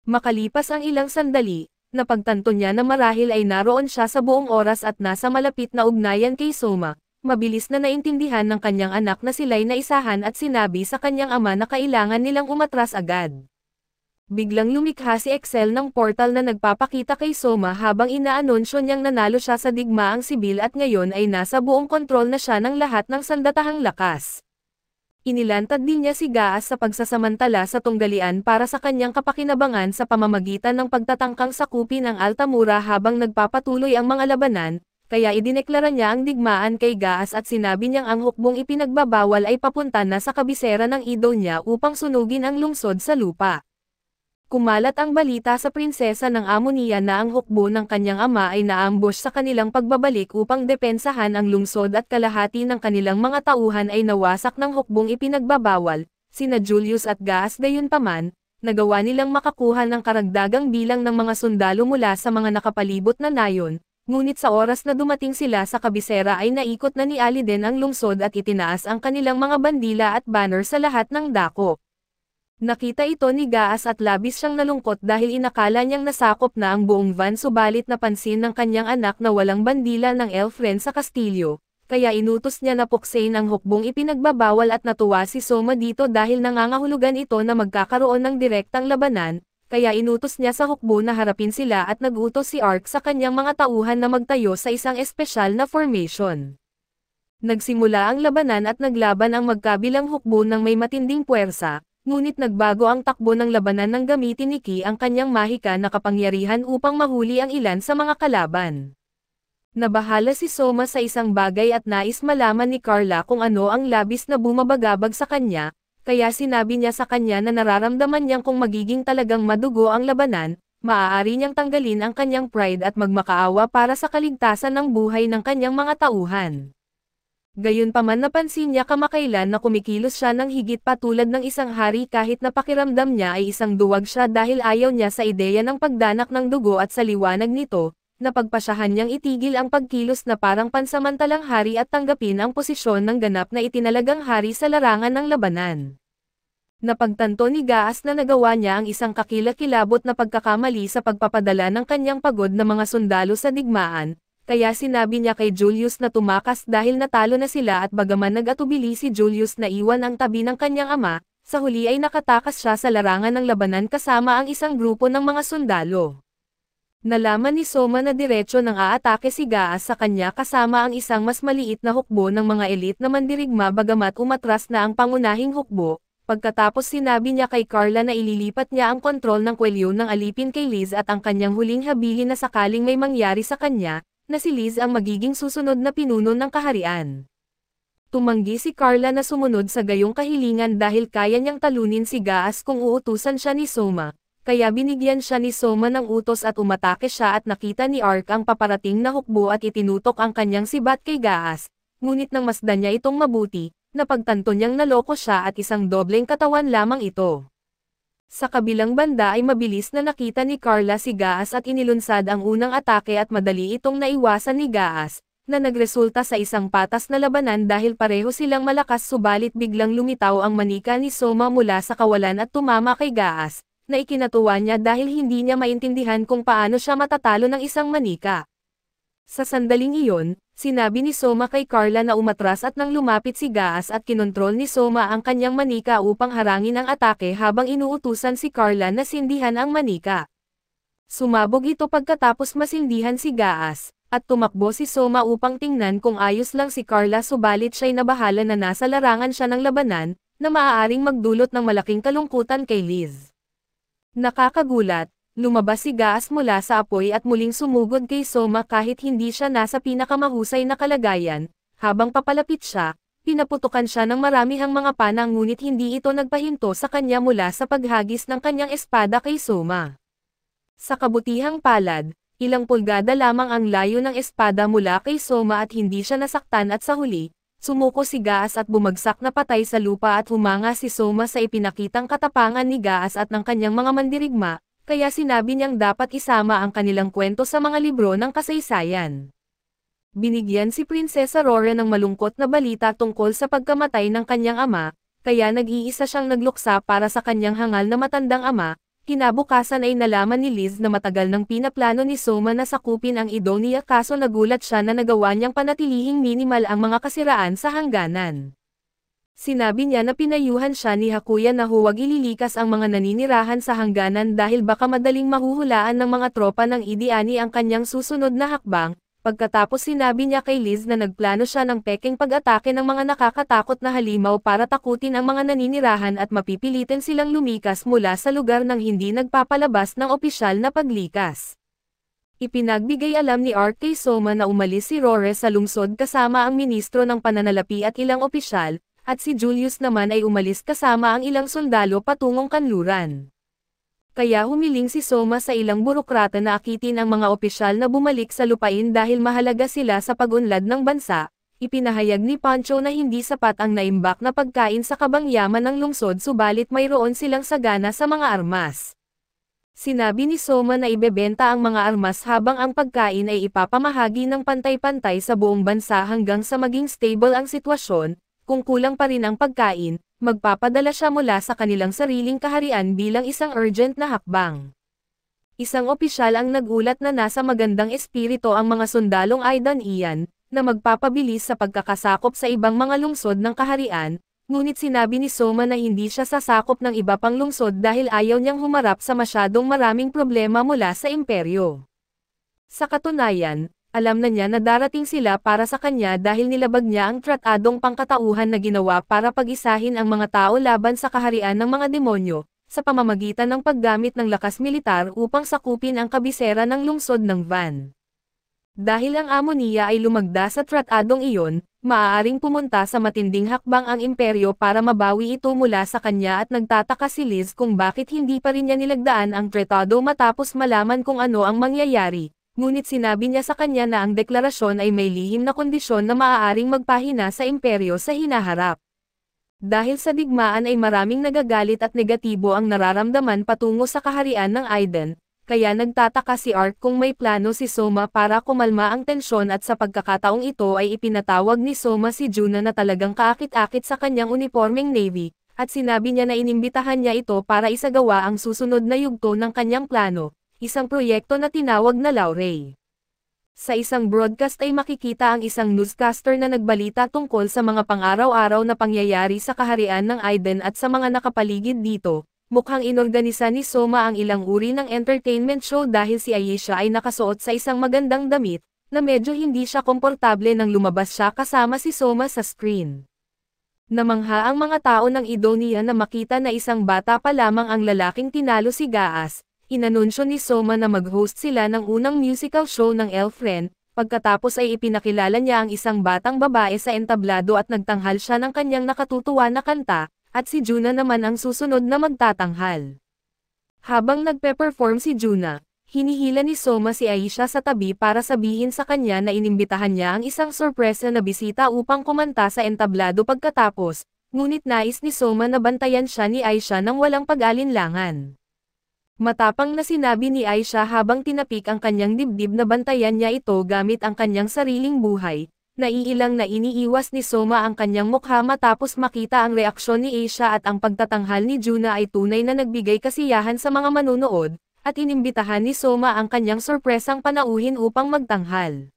Makalipas ang ilang sandali, napagtanto niya na marahil ay naroon siya sa buong oras at nasa malapit na ugnayan kay Soma. Mabilis na naintindihan ng kanyang anak na sila'y naisahan at sinabi sa kanyang ama na kailangan nilang umatras agad. Biglang lumikha si Excel ng portal na nagpapakita kay Soma habang inaanunsyo niyang nanalo siya sa digmaang sibil at ngayon ay nasa buong kontrol na siya ng lahat ng sandatahang lakas. Inilantad din niya si Gaas sa pagsasamantala sa tunggalian para sa kanyang kapakinabangan sa pamamagitan ng pagtatangkang sakupin ang Altamura habang nagpapatuloy ang mga labanan, kaya idineklara niya ang digmaan kay Gaas at sinabi niyang ang hukbong ipinagbabawal ay papunta na sa kabisera ng idol niya upang sunugin ang lungsod sa lupa. Kumalat ang balita sa prinsesa ng Amonia na ang hukbo ng kanyang ama ay naambush sa kanilang pagbabalik upang depensahan ang lungsod at kalahati ng kanilang mga tauhan ay nawasak ng hukbong ipinagbabawal. Sina Julius at Gaas gayunpaman, nagawa nilang makakuha ng karagdagang bilang ng mga sundalo mula sa mga nakapalibot na nayon, ngunit sa oras na dumating sila sa kabisera ay naikot na ni Aliden ang lungsod at itinaas ang kanilang mga bandila at banner sa lahat ng dako. Nakita ito ni Gaas at labis siyang nalungkot dahil inakala niyang nasakop na ang buong van, subalit napansin ng kanyang anak na walang bandila ng Elfren sa kastilyo, kaya inutos niya na puksain ang hukbong ipinagbabawal at natuwa si Soma dito dahil nangangahulugan ito na magkakaroon ng direktang labanan, kaya inutos niya sa hukbo na harapin sila at nag-utos si Ark sa kanyang mga tauhan na magtayo sa isang espesyal na formation. Nagsimula ang labanan at naglaban ang magkabilang hukbo ng may matinding puwersa. Ngunit nagbago ang takbo ng labanan nang gamitin ni Ki ang kanyang mahika na kapangyarihan upang mahuli ang ilan sa mga kalaban. Nabahala si Soma sa isang bagay at nais malaman ni Carla kung ano ang labis na bumabagabag sa kanya, kaya sinabi niya sa kanya na nararamdaman niyang kung magiging talagang madugo ang labanan, maaari niyang tanggalin ang kanyang pride at magmakaawa para sa kaligtasan ng buhay ng kanyang mga tauhan. Gayunpaman napansin niya kamakailan na kumikilos siya ng higit pa tulad ng isang hari kahit na pakiramdam niya ay isang duwag siya dahil ayaw niya sa ideya ng pagdanak ng dugo at sa liwanag nito, napagpasyahan niyang itigil ang pagkilos na parang pansamantalang hari at tanggapin ang posisyon ng ganap na itinalagang hari sa larangan ng labanan. Napagtanto ni Gaas na nagawa niya ang isang kakilakilabot na pagkakamali sa pagpapadala ng kanyang pagod na mga sundalo sa digmaan, kaya sinabi niya kay Julius na tumakas dahil natalo na sila at bagaman nag-atubili si Julius na iwan ang tabi ng kanyang ama, sa huli ay nakatakas siya sa larangan ng labanan kasama ang isang grupo ng mga sundalo. Nalaman ni Soma na diretso nang aatake si Gaas sa kanya kasama ang isang mas maliit na hukbo ng mga elite na mandirigma bagamat umatras na ang pangunahing hukbo. Pagkatapos sinabi niya kay Carla na ililipat niya ang kontrol ng kwelyo ng alipin kay Liz at ang kanyang huling habilin na sakaling may mangyari sa kanya, na si Liz ang magiging susunod na pinuno ng kaharian. Tumanggi si Carla na sumunod sa gayong kahilingan dahil kaya niyang talunin si Gaas kung uutusan siya ni Soma, kaya binigyan siya ni Soma ng utos at umatake siya at nakita ni Ark ang paparating na hukbo at itinutok ang kanyang sibat kay Gaas, ngunit nang masdan niya itong mabuti, napagtanto niyang naloko siya at isang dobleng katawan lamang ito. Sa kabilang banda ay mabilis na nakita ni Carla si Gaas at inilunsad ang unang atake at madali itong naiwasan ni Gaas, na nagresulta sa isang patas na labanan dahil pareho silang malakas subalit biglang lumitaw ang manika ni Soma mula sa kawalan at tumama kay Gaas, na ikinatuwa niya dahil hindi niya maintindihan kung paano siya matatalo ng isang manika. Sa sandaling iyon, sinabi ni Soma kay Carla na umatras at nang lumapit si Gaas at kinontrol ni Soma ang kanyang manika upang harangin ang atake habang inuutusan si Carla na sindihan ang manika. Sumabog ito pagkatapos masindihan si Gaas, at tumakbo si Soma upang tingnan kung ayos lang si Carla subalit siya'y nabahala na nasa larangan siya ng labanan, na maaaring magdulot ng malaking kalungkutan kay Liz. Nakakagulat. Lumabas si Gaas mula sa apoy at muling sumugod kay Soma kahit hindi siya nasa pinakamahusay na kalagayan, habang papalapit siya, pinaputukan siya ng maramihang mga panang ngunit hindi ito nagpahinto sa kanya mula sa paghagis ng kanyang espada kay Soma. Sa kabutihang palad, ilang pulgada lamang ang layo ng espada mula kay Soma at hindi siya nasaktan at sa huli, sumuko si Gaas at bumagsak na patay sa lupa at humanga si Soma sa ipinakitang katapangan ni Gaas at ng kanyang mga mandirigma. Kaya sinabi niyang dapat isama ang kanilang kwento sa mga libro ng kasaysayan. Binigyan si Prinsesa Rora ng malungkot na balita tungkol sa pagkamatay ng kanyang ama, kaya nag-iisa siyang nagluksa para sa kanyang hangal na matandang ama. Kinabukasan ay nalaman ni Liz na matagal nang pinaplano ni Soma na sakupin ang Idonia kaso nagulat siya na nagawa niyang panatilihing minimal ang mga kasiraan sa hangganan. Sinabi niya na pinayuhan siya ni Hakuya na huwag ililikas ang mga naninirahan sa hangganan dahil baka madaling mahuhulaan ng mga tropa ng Idiani ang kanyang susunod na hakbang. Pagkatapos sinabi niya kay Liz na nagplano siya ng peking pag-atake ng mga nakakatakot na halimaw para takutin ang mga naninirahan at mapipilitin silang lumikas mula sa lugar ng hindi nagpapalabas ng opisyal na paglikas. Ipinagbigay alam ni Ark kay Soma na umalis si Rore sa lungsod kasama ang ministro ng pananalapi at ilang opisyal, at si Julius naman ay umalis kasama ang ilang sundalo patungong kanluran. Kaya humiling si Soma sa ilang burokrata na akitin ang mga opisyal na bumalik sa lupain dahil mahalaga sila sa pag-unlad ng bansa. Ipinahayag ni Pancho na hindi sapat ang naimbak na pagkain sa kabangyaman ng lungsod subalit mayroon silang sagana sa mga armas. Sinabi ni Soma na ibebenta ang mga armas habang ang pagkain ay ipapamahagi ng pantay-pantay sa buong bansa hanggang sa maging stable ang sitwasyon. Kung kulang pa rin ang pagkain, magpapadala siya mula sa kanilang sariling kaharian bilang isang urgent na hakbang. Isang opisyal ang nagulat na nasa magandang espirito ang mga sundalong Aidan Ian, na magpapabilis sa pagkakasakop sa ibang mga lungsod ng kaharian, ngunit sinabi ni Soma na hindi siya sasakop ng iba pang lungsod dahil ayaw niyang humarap sa masyadong maraming problema mula sa imperyo. Sa katunayan, alam na niya na darating sila para sa kanya dahil nilabag niya ang tratadong pangkatauhan na ginawa para pag-isahin ang mga tao laban sa kaharian ng mga demonyo, sa pamamagitan ng paggamit ng lakas militar upang sakupin ang kabisera ng lungsod ng Van. Dahil ang amo niya ay lumagda sa tratadong iyon, maaaring pumunta sa matinding hakbang ang imperyo para mabawi ito mula sa kanya at nagtataka si Liz kung bakit hindi pa rin niya nilagdaan ang tratado matapos malaman kung ano ang mangyayari. Ngunit sinabi niya sa kanya na ang deklarasyon ay may lihim na kondisyon na maaaring magpahina sa imperyo sa hinaharap. Dahil sa digmaan ay maraming nagagalit at negatibo ang nararamdaman patungo sa kaharian ng Aiden, kaya nagtataka si Ark kung may plano si Soma para kumalma ang tensyon at sa pagkakataong ito ay ipinatawag ni Soma si Juna na talagang kaakit-akit sa kanyang uniformeng Navy, at sinabi niya na inimbitahan niya ito para isagawa ang susunod na yugto ng kanyang plano. Isang proyekto na tinawag na Laurey. Sa isang broadcast ay makikita ang isang newscaster na nagbalita tungkol sa mga pang-araw-araw na pangyayari sa kaharian ng Aiden at sa mga nakapaligid dito. Mukhang inorganisa ni Soma ang ilang uri ng entertainment show dahil si Ayesha ay nakasuot sa isang magandang damit, na medyo hindi siya komportable nang lumabas siya kasama si Soma sa screen. Namangha ang mga tao ng Idonia na makita na isang bata pa lamang ang lalaking tinalo si Gaas. Inanunsyo ni Soma na mag-host sila ng unang musical show ng Elfren, pagkatapos ay ipinakilala niya ang isang batang babae sa entablado at nagtanghal siya ng kanyang nakatutuwa na kanta, at si Juna naman ang susunod na magtatanghal. Habang nagpe-perform si Juna, hinihila ni Soma si Aisha sa tabi para sabihin sa kanya na inimbitahan niya ang isang sorpresa na bisita upang kumanta sa entablado pagkatapos, ngunit nais ni Soma na bantayan siya ni Aisha nang walang pag-alinlangan. Matapang na sinabi ni Aisha habang tinapik ang kanyang dibdib na bantayan niya ito gamit ang kanyang sariling buhay. Naiilang na iniiwas ni Soma ang kanyang mukha matapos makita ang reaksyon ni Aisha at ang pagtatanghal ni Juna ay tunay na nagbigay kasiyahan sa mga manunood, at inimbitahan ni Soma ang kanyang sorpresang panauhin upang magtanghal.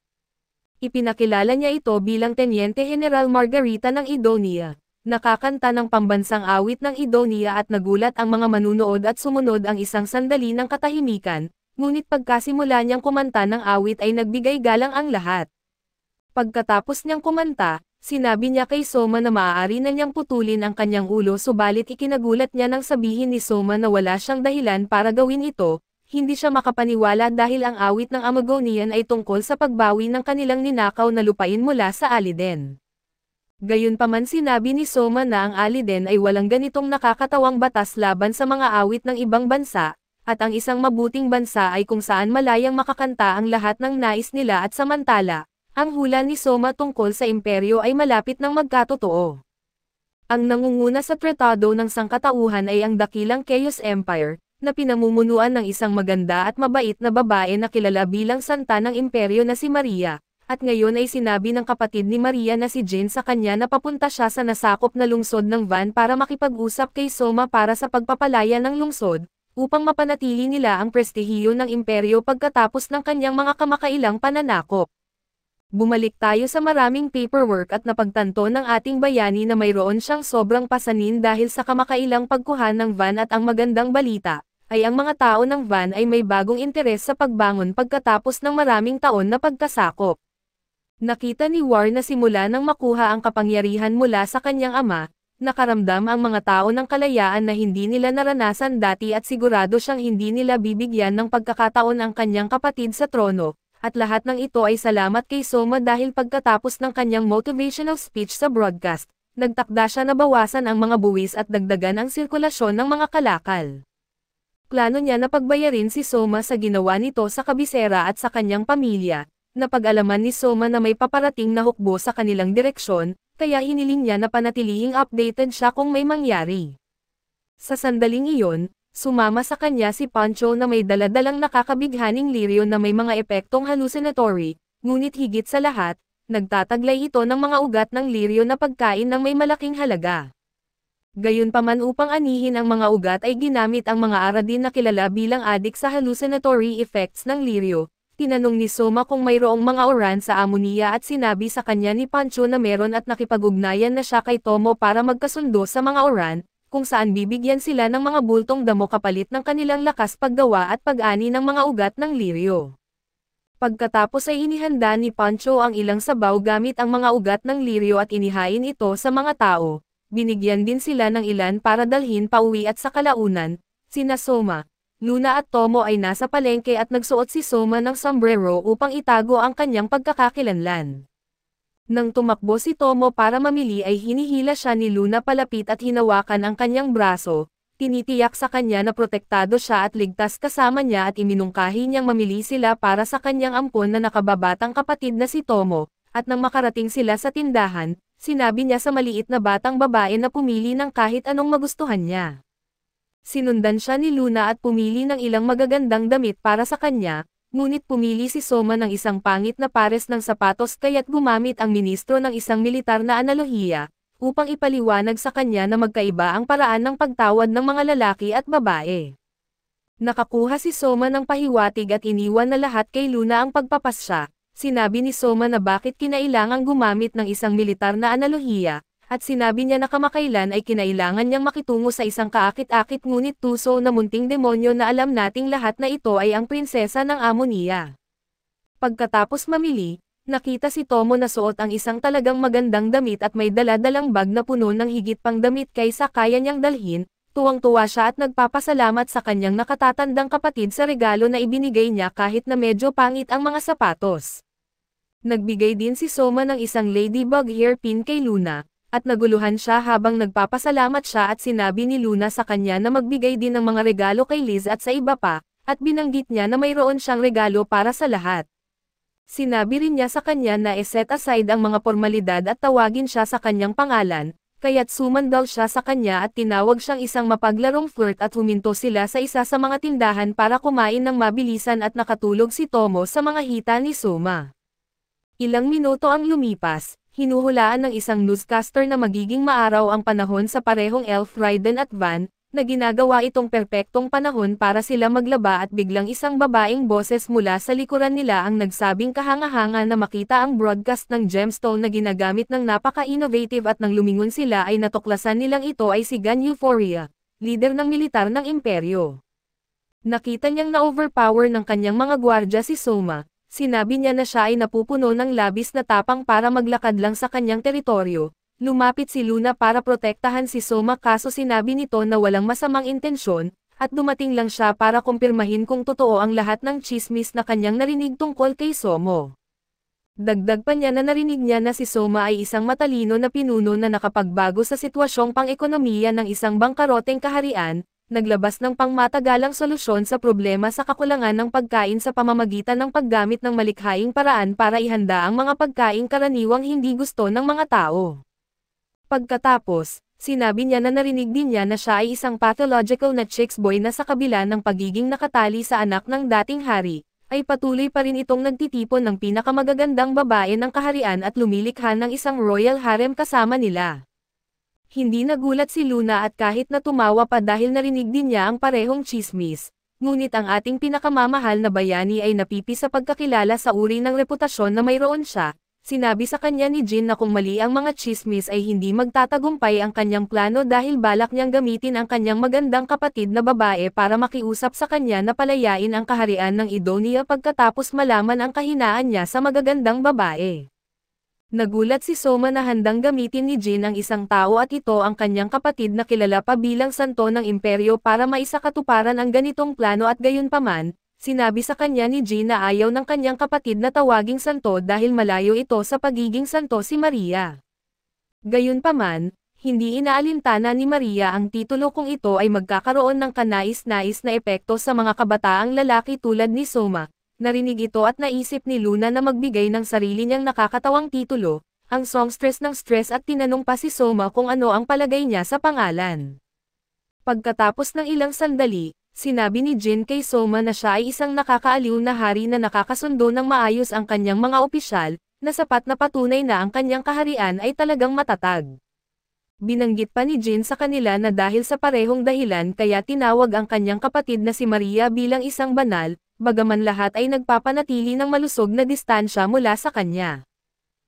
Ipinakilala niya ito bilang Teniente General Margarita ng Idonia. Nakakanta ng pambansang awit ng Idonia at nagulat ang mga manunood at sumunod ang isang sandali ng katahimikan, ngunit pagkasimula niyang kumanta ng awit ay nagbigay galang ang lahat. Pagkatapos niyang kumanta, sinabi niya kay Soma na maaari na niyang putulin ang kanyang ulo subalit ikinagulat niya nang sabihin ni Soma na wala siyang dahilan para gawin ito, hindi siya makapaniwala dahil ang awit ng Amazonian ay tungkol sa pagbawi ng kanilang ninakaw na lupain mula sa Aliden. Gayunpaman sinabi ni Soma na ang Aliden ay walang ganitong nakakatawang batas laban sa mga awit ng ibang bansa, at ang isang mabuting bansa ay kung saan malayang makakanta ang lahat ng nais nila at samantala, ang hula ni Soma tungkol sa imperyo ay malapit ng magkatotoo. Ang nangunguna sa tratado ng sangkatauhan ay ang dakilang Chaos Empire, na pinamumunuan ng isang maganda at mabait na babae na kilala bilang santa ng imperyo na si Maria. At ngayon ay sinabi ng kapatid ni Maria na si Jane sa kanya na papunta siya sa nasakop na lungsod ng Van para makipag-usap kay Soma para sa pagpapalaya ng lungsod, upang mapanatili nila ang prestihiyo ng imperyo pagkatapos ng kanyang mga kamakailang pananakop. Bumalik tayo sa maraming paperwork at napagtanto ng ating bayani na mayroon siyang sobrang pasanin dahil sa kamakailang pagkuha ng Van at ang magandang balita, ay ang mga tao ng Van ay may bagong interes sa pagbangon pagkatapos ng maraming taon na pagkasakop. Nakita ni War na simula nang makuha ang kapangyarihan mula sa kanyang ama, nakaramdam ang mga tao ng kalayaan na hindi nila naranasan dati at sigurado siyang hindi nila bibigyan ng pagkakataon ang kanyang kapatid sa trono, at lahat ng ito ay salamat kay Soma dahil pagkatapos ng kanyang motivational speech sa broadcast, nagtakda siya na bawasan ang mga buwis at dagdagan ang sirkulasyon ng mga kalakal. Plano niya na pagbayarin si Soma sa ginawa nito sa kabisera at sa kanyang pamilya. Napag-alaman ni Soma na may paparating na hukbo sa kanilang direksyon, kaya hiniling niya na panatilihing updated siya kung may mangyari. Sa sandaling iyon, sumama sa kanya si Pancho na may daladalang nakakabighaning liryo na may mga epektong hallucinatory, ngunit higit sa lahat, nagtataglay ito ng mga ugat ng liryo na pagkain ng may malaking halaga. Gayunpaman upang anihin ang mga ugat ay ginamit ang mga Aradin na kilala bilang adik sa hallucinatory effects ng Lirio. Tinanong ni Soma kung mayroong mga oran sa Amunia at sinabi sa kanya ni Pancho na meron at nakipag-ugnayan na siya kay Tomo para magkasundo sa mga oran, kung saan bibigyan sila ng mga bultong damo kapalit ng kanilang lakas paggawa at pag-ani ng mga ugat ng Lirio. Pagkatapos ay inihanda ni Pancho ang ilang sabaw gamit ang mga ugat ng Lirio at inihain ito sa mga tao. Binigyan din sila ng ilan para dalhin pauwi at sa kalaunan, sina Soma, Luna at Tomo ay nasa palengke at nagsuot si Soma ng sombrero upang itago ang kanyang pagkakakilanlan. Nang tumakbo si Tomo para mamili ay hinihila siya ni Luna palapit at hinawakan ang kanyang braso, tinitiyak sa kanya na protektado siya at ligtas kasama niya at iminungkahi niyang mamili sila para sa kanyang ampon na nakababatang kapatid na si Tomo, at nang makarating sila sa tindahan, sinabi niya sa maliit na batang babae na pumili ng kahit anong magustuhan niya. Sinundan siya ni Luna at pumili ng ilang magagandang damit para sa kanya, ngunit pumili si Soma ng isang pangit na pares ng sapatos kaya't gumamit ang ministro ng isang militar na analohiya, upang ipaliwanag sa kanya na magkaiba ang paraan ng pagtawad ng mga lalaki at babae. Nakakuha si Soma ng pahiwatig at iniwan na lahat kay Luna ang pagpapasya. Sinabi ni Soma na bakit kinailangang gumamit ng isang militar na analohiya, at sinabi niya na kamakailan ay kinailangan niyang makitungo sa isang kaakit-akit ngunit tuso na munting demonyo na alam nating lahat na ito ay ang prinsesa ng Amunia. Pagkatapos mamili, nakita si Tomo na suot ang isang talagang magandang damit at may dala-dalang bag na puno ng higit pang damit kaysa kaya niyang dalhin. Tuwang-tuwa siya at nagpapasalamat sa kanyang nakatatandang kapatid sa regalo na ibinigay niya kahit na medyo pangit ang mga sapatos. Nagbigay din si Soma ng isang ladybug hairpin kay Luna, at naguluhan siya habang nagpapasalamat siya at sinabi ni Luna sa kanya na magbigay din ng mga regalo kay Liz at sa iba pa, at binanggit niya na mayroon siyang regalo para sa lahat. Sinabi rin niya sa kanya na i-set aside ang mga formalidad at tawagin siya sa kanyang pangalan, kaya't sumandal siya sa kanya at tinawag siyang isang mapaglarong flirt at huminto sila sa isa sa mga tindahan para kumain ng mabilisan at nakatulog si Tomo sa mga hita ni Soma. Ilang minuto ang lumipas, hinuhulaan ng isang newscaster na magiging maaraw ang panahon sa parehong Elf Raiden at Van, na ginagawa itong perpektong panahon para sila maglaba at biglang isang babaeng boses mula sa likuran nila ang nagsabing kahanga-hanga na makita ang broadcast ng gemstone na ginagamit ng napaka-innovative at nang lumingon sila ay natuklasan nilang ito ay si Gan Euphoria, leader ng militar ng imperyo. Nakita niyang na-overpower ng kanyang mga gwardya si Soma. Sinabi niya na siya ay napupuno ng labis na tapang para maglakad lang sa kanyang teritoryo. Lumapit si Luna para protektahan si Soma kaso sinabi nito na walang masamang intensyon, at dumating lang siya para kumpirmahin kung totoo ang lahat ng chismis na kanyang narinig tungkol kay Somo. Dagdag pa niya na narinig niya na si Soma ay isang matalino na pinuno na nakapagbago sa sitwasyong pang-ekonomiya ng isang bangkaroteng kaharian, naglabas ng pangmatagalang solusyon sa problema sa kakulangan ng pagkain sa pamamagitan ng paggamit ng malikhaing paraan para ihanda ang mga pagkaing karaniwang hindi gusto ng mga tao. Pagkatapos, sinabi niya na narinig din niya na siya ay isang pathological na chicks boy na sa kabila ng pagiging nakatali sa anak ng dating hari, ay patuloy pa rin itong nagtitipon ng pinakamagagandang babae ng kaharian at lumilikha ng isang royal harem kasama nila. Hindi nagulat si Luna at kahit na tumawa pa dahil narinig din niya ang parehong chismis, ngunit ang ating pinakamamahal na bayani ay napipi sa pagkakilala sa uri ng reputasyon na mayroon siya. Sinabi sa kanya ni Jin na kung mali ang mga chismis ay hindi magtatagumpay ang kanyang plano dahil balak niyang gamitin ang kanyang magandang kapatid na babae para makiusap sa kanya na palayain ang kaharian ng Idonia pagkatapos malaman ang kahinaan niya sa magagandang babae. Nagulat si Soma na handang gamitin ni Jin ang isang tao at ito ang kanyang kapatid na kilala pa bilang santo ng imperyo para maisakatuparan ang ganitong plano at gayunpaman, sinabi sa kanya ni Jin na ayaw ng kanyang kapatid na tawaging santo dahil malayo ito sa pagiging santo si Maria. Gayunpaman, hindi inaalintana ni Maria ang titulo kung ito ay magkakaroon ng kanais-nais na epekto sa mga kabataang lalaki tulad ni Soma. Narinig ito at naisip ni Luna na magbigay ng sarili niyang nakakatawang titulo, ang songstress ng stress at tinanong pa si Soma kung ano ang palagay niya sa pangalan. Pagkatapos ng ilang sandali, sinabi ni Jin kay Soma na siya ay isang nakakaaliw na hari na nakakasundo ng maayos ang kanyang mga opisyal, na sapat na patunay na ang kanyang kaharian ay talagang matatag. Binanggit pa ni Jin sa kanila na dahil sa parehong dahilan kaya tinawag ang kanyang kapatid na si Maria bilang isang banal, bagaman lahat ay nagpapanatili ng malusog na distansya mula sa kanya.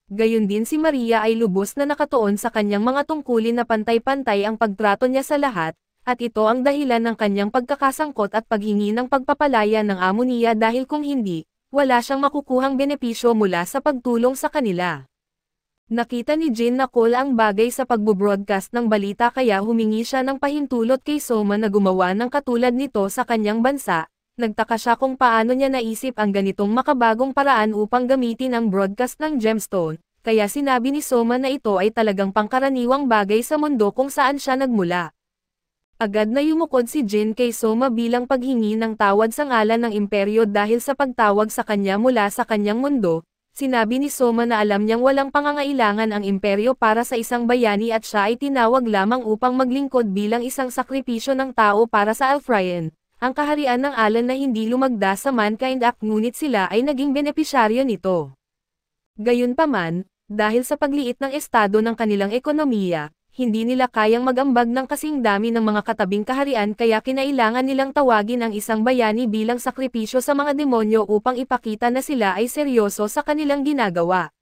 Gayon din si Maria ay lubos na nakatuon sa kanyang mga tungkulin na pantay-pantay ang pagtrato niya sa lahat, at ito ang dahilan ng kanyang pagkakasangkot at paghingi ng pagpapalaya ng amo niya dahil kung hindi, wala siyang makukuhang benepisyo mula sa pagtulong sa kanila. Nakita ni Jin na cool ang bagay sa pagbo-broadcast ng balita kaya humingi siya ng pahintulot kay Soma na gumawa ng katulad nito sa kanyang bansa. Nagtaka siya kung paano niya naisip ang ganitong makabagong paraan upang gamitin ang broadcast ng gemstone, kaya sinabi ni Soma na ito ay talagang pangkaraniwang bagay sa mundo kung saan siya nagmula. Agad na yumukod si Jin kay Soma bilang paghingi ng tawad sa ngalan ng imperyo dahil sa pagtawag sa kanya mula sa kanyang mundo. Sinabi ni Soma na alam niyang walang pangangailangan ang imperyo para sa isang bayani at siya ay tinawag lamang upang maglingkod bilang isang sakripisyo ng tao para sa Alfrayan, ang kaharian ng Alan na hindi lumagda sa Mankind Act ngunit sila ay naging benepisyaryo nito. Gayunpaman, dahil sa pagliit ng estado ng kanilang ekonomiya, hindi nila kayang mag-ambag ng kasing dami ng mga katabing kaharian kaya kinailangan nilang tawagin ang isang bayani bilang sakripisyo sa mga demonyo upang ipakita na sila ay seryoso sa kanilang ginagawa.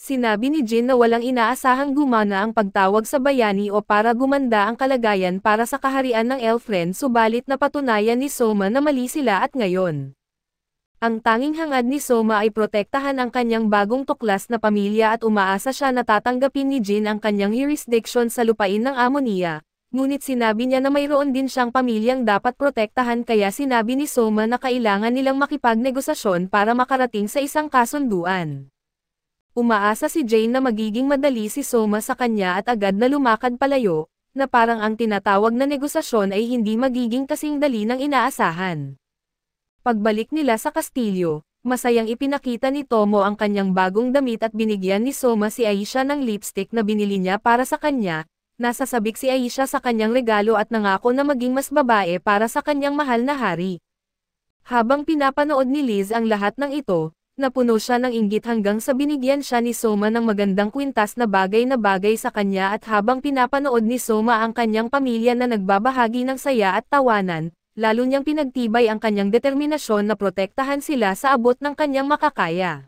Sinabi ni Jin na walang inaasahang gumana ang pagtawag sa bayani o para gumanda ang kalagayan para sa kaharian ng Elfren subalit napatunayan ni Soma na mali sila at ngayon. Ang tanging hangad ni Soma ay protektahan ang kanyang bagong tuklas na pamilya at umaasa siya na tatanggapin ni Jin ang kanyang jurisdiction sa lupain ng amo niya, ngunit sinabi niya na mayroon din siyang pamilyang dapat protektahan kaya sinabi ni Soma na kailangan nilang makipagnegosasyon para makarating sa isang kasunduan. Umaasa si Jane na magiging madali si Soma sa kanya at agad na lumakad palayo, na parang ang tinatawag na negosasyon ay hindi magiging kasing dali ng inaasahan. Pagbalik nila sa kastilyo, masayang ipinakita ni Tomo ang kanyang bagong damit at binigyan ni Soma si Aisha ng lipstick na binili niya para sa kanya. Nasasabik si Aisha sa kanyang regalo at nangako na maging mas babae para sa kanyang mahal na hari. Habang pinapanood ni Liz ang lahat ng ito, napuno siya ng inggit hanggang sa binigyan siya ni Soma ng magandang kwintas na bagay sa kanya at habang pinapanood ni Soma ang kanyang pamilya na nagbabahagi ng saya at tawanan, lalo niyang pinagtibay ang kanyang determinasyon na protektahan sila sa abot ng kanyang makakaya.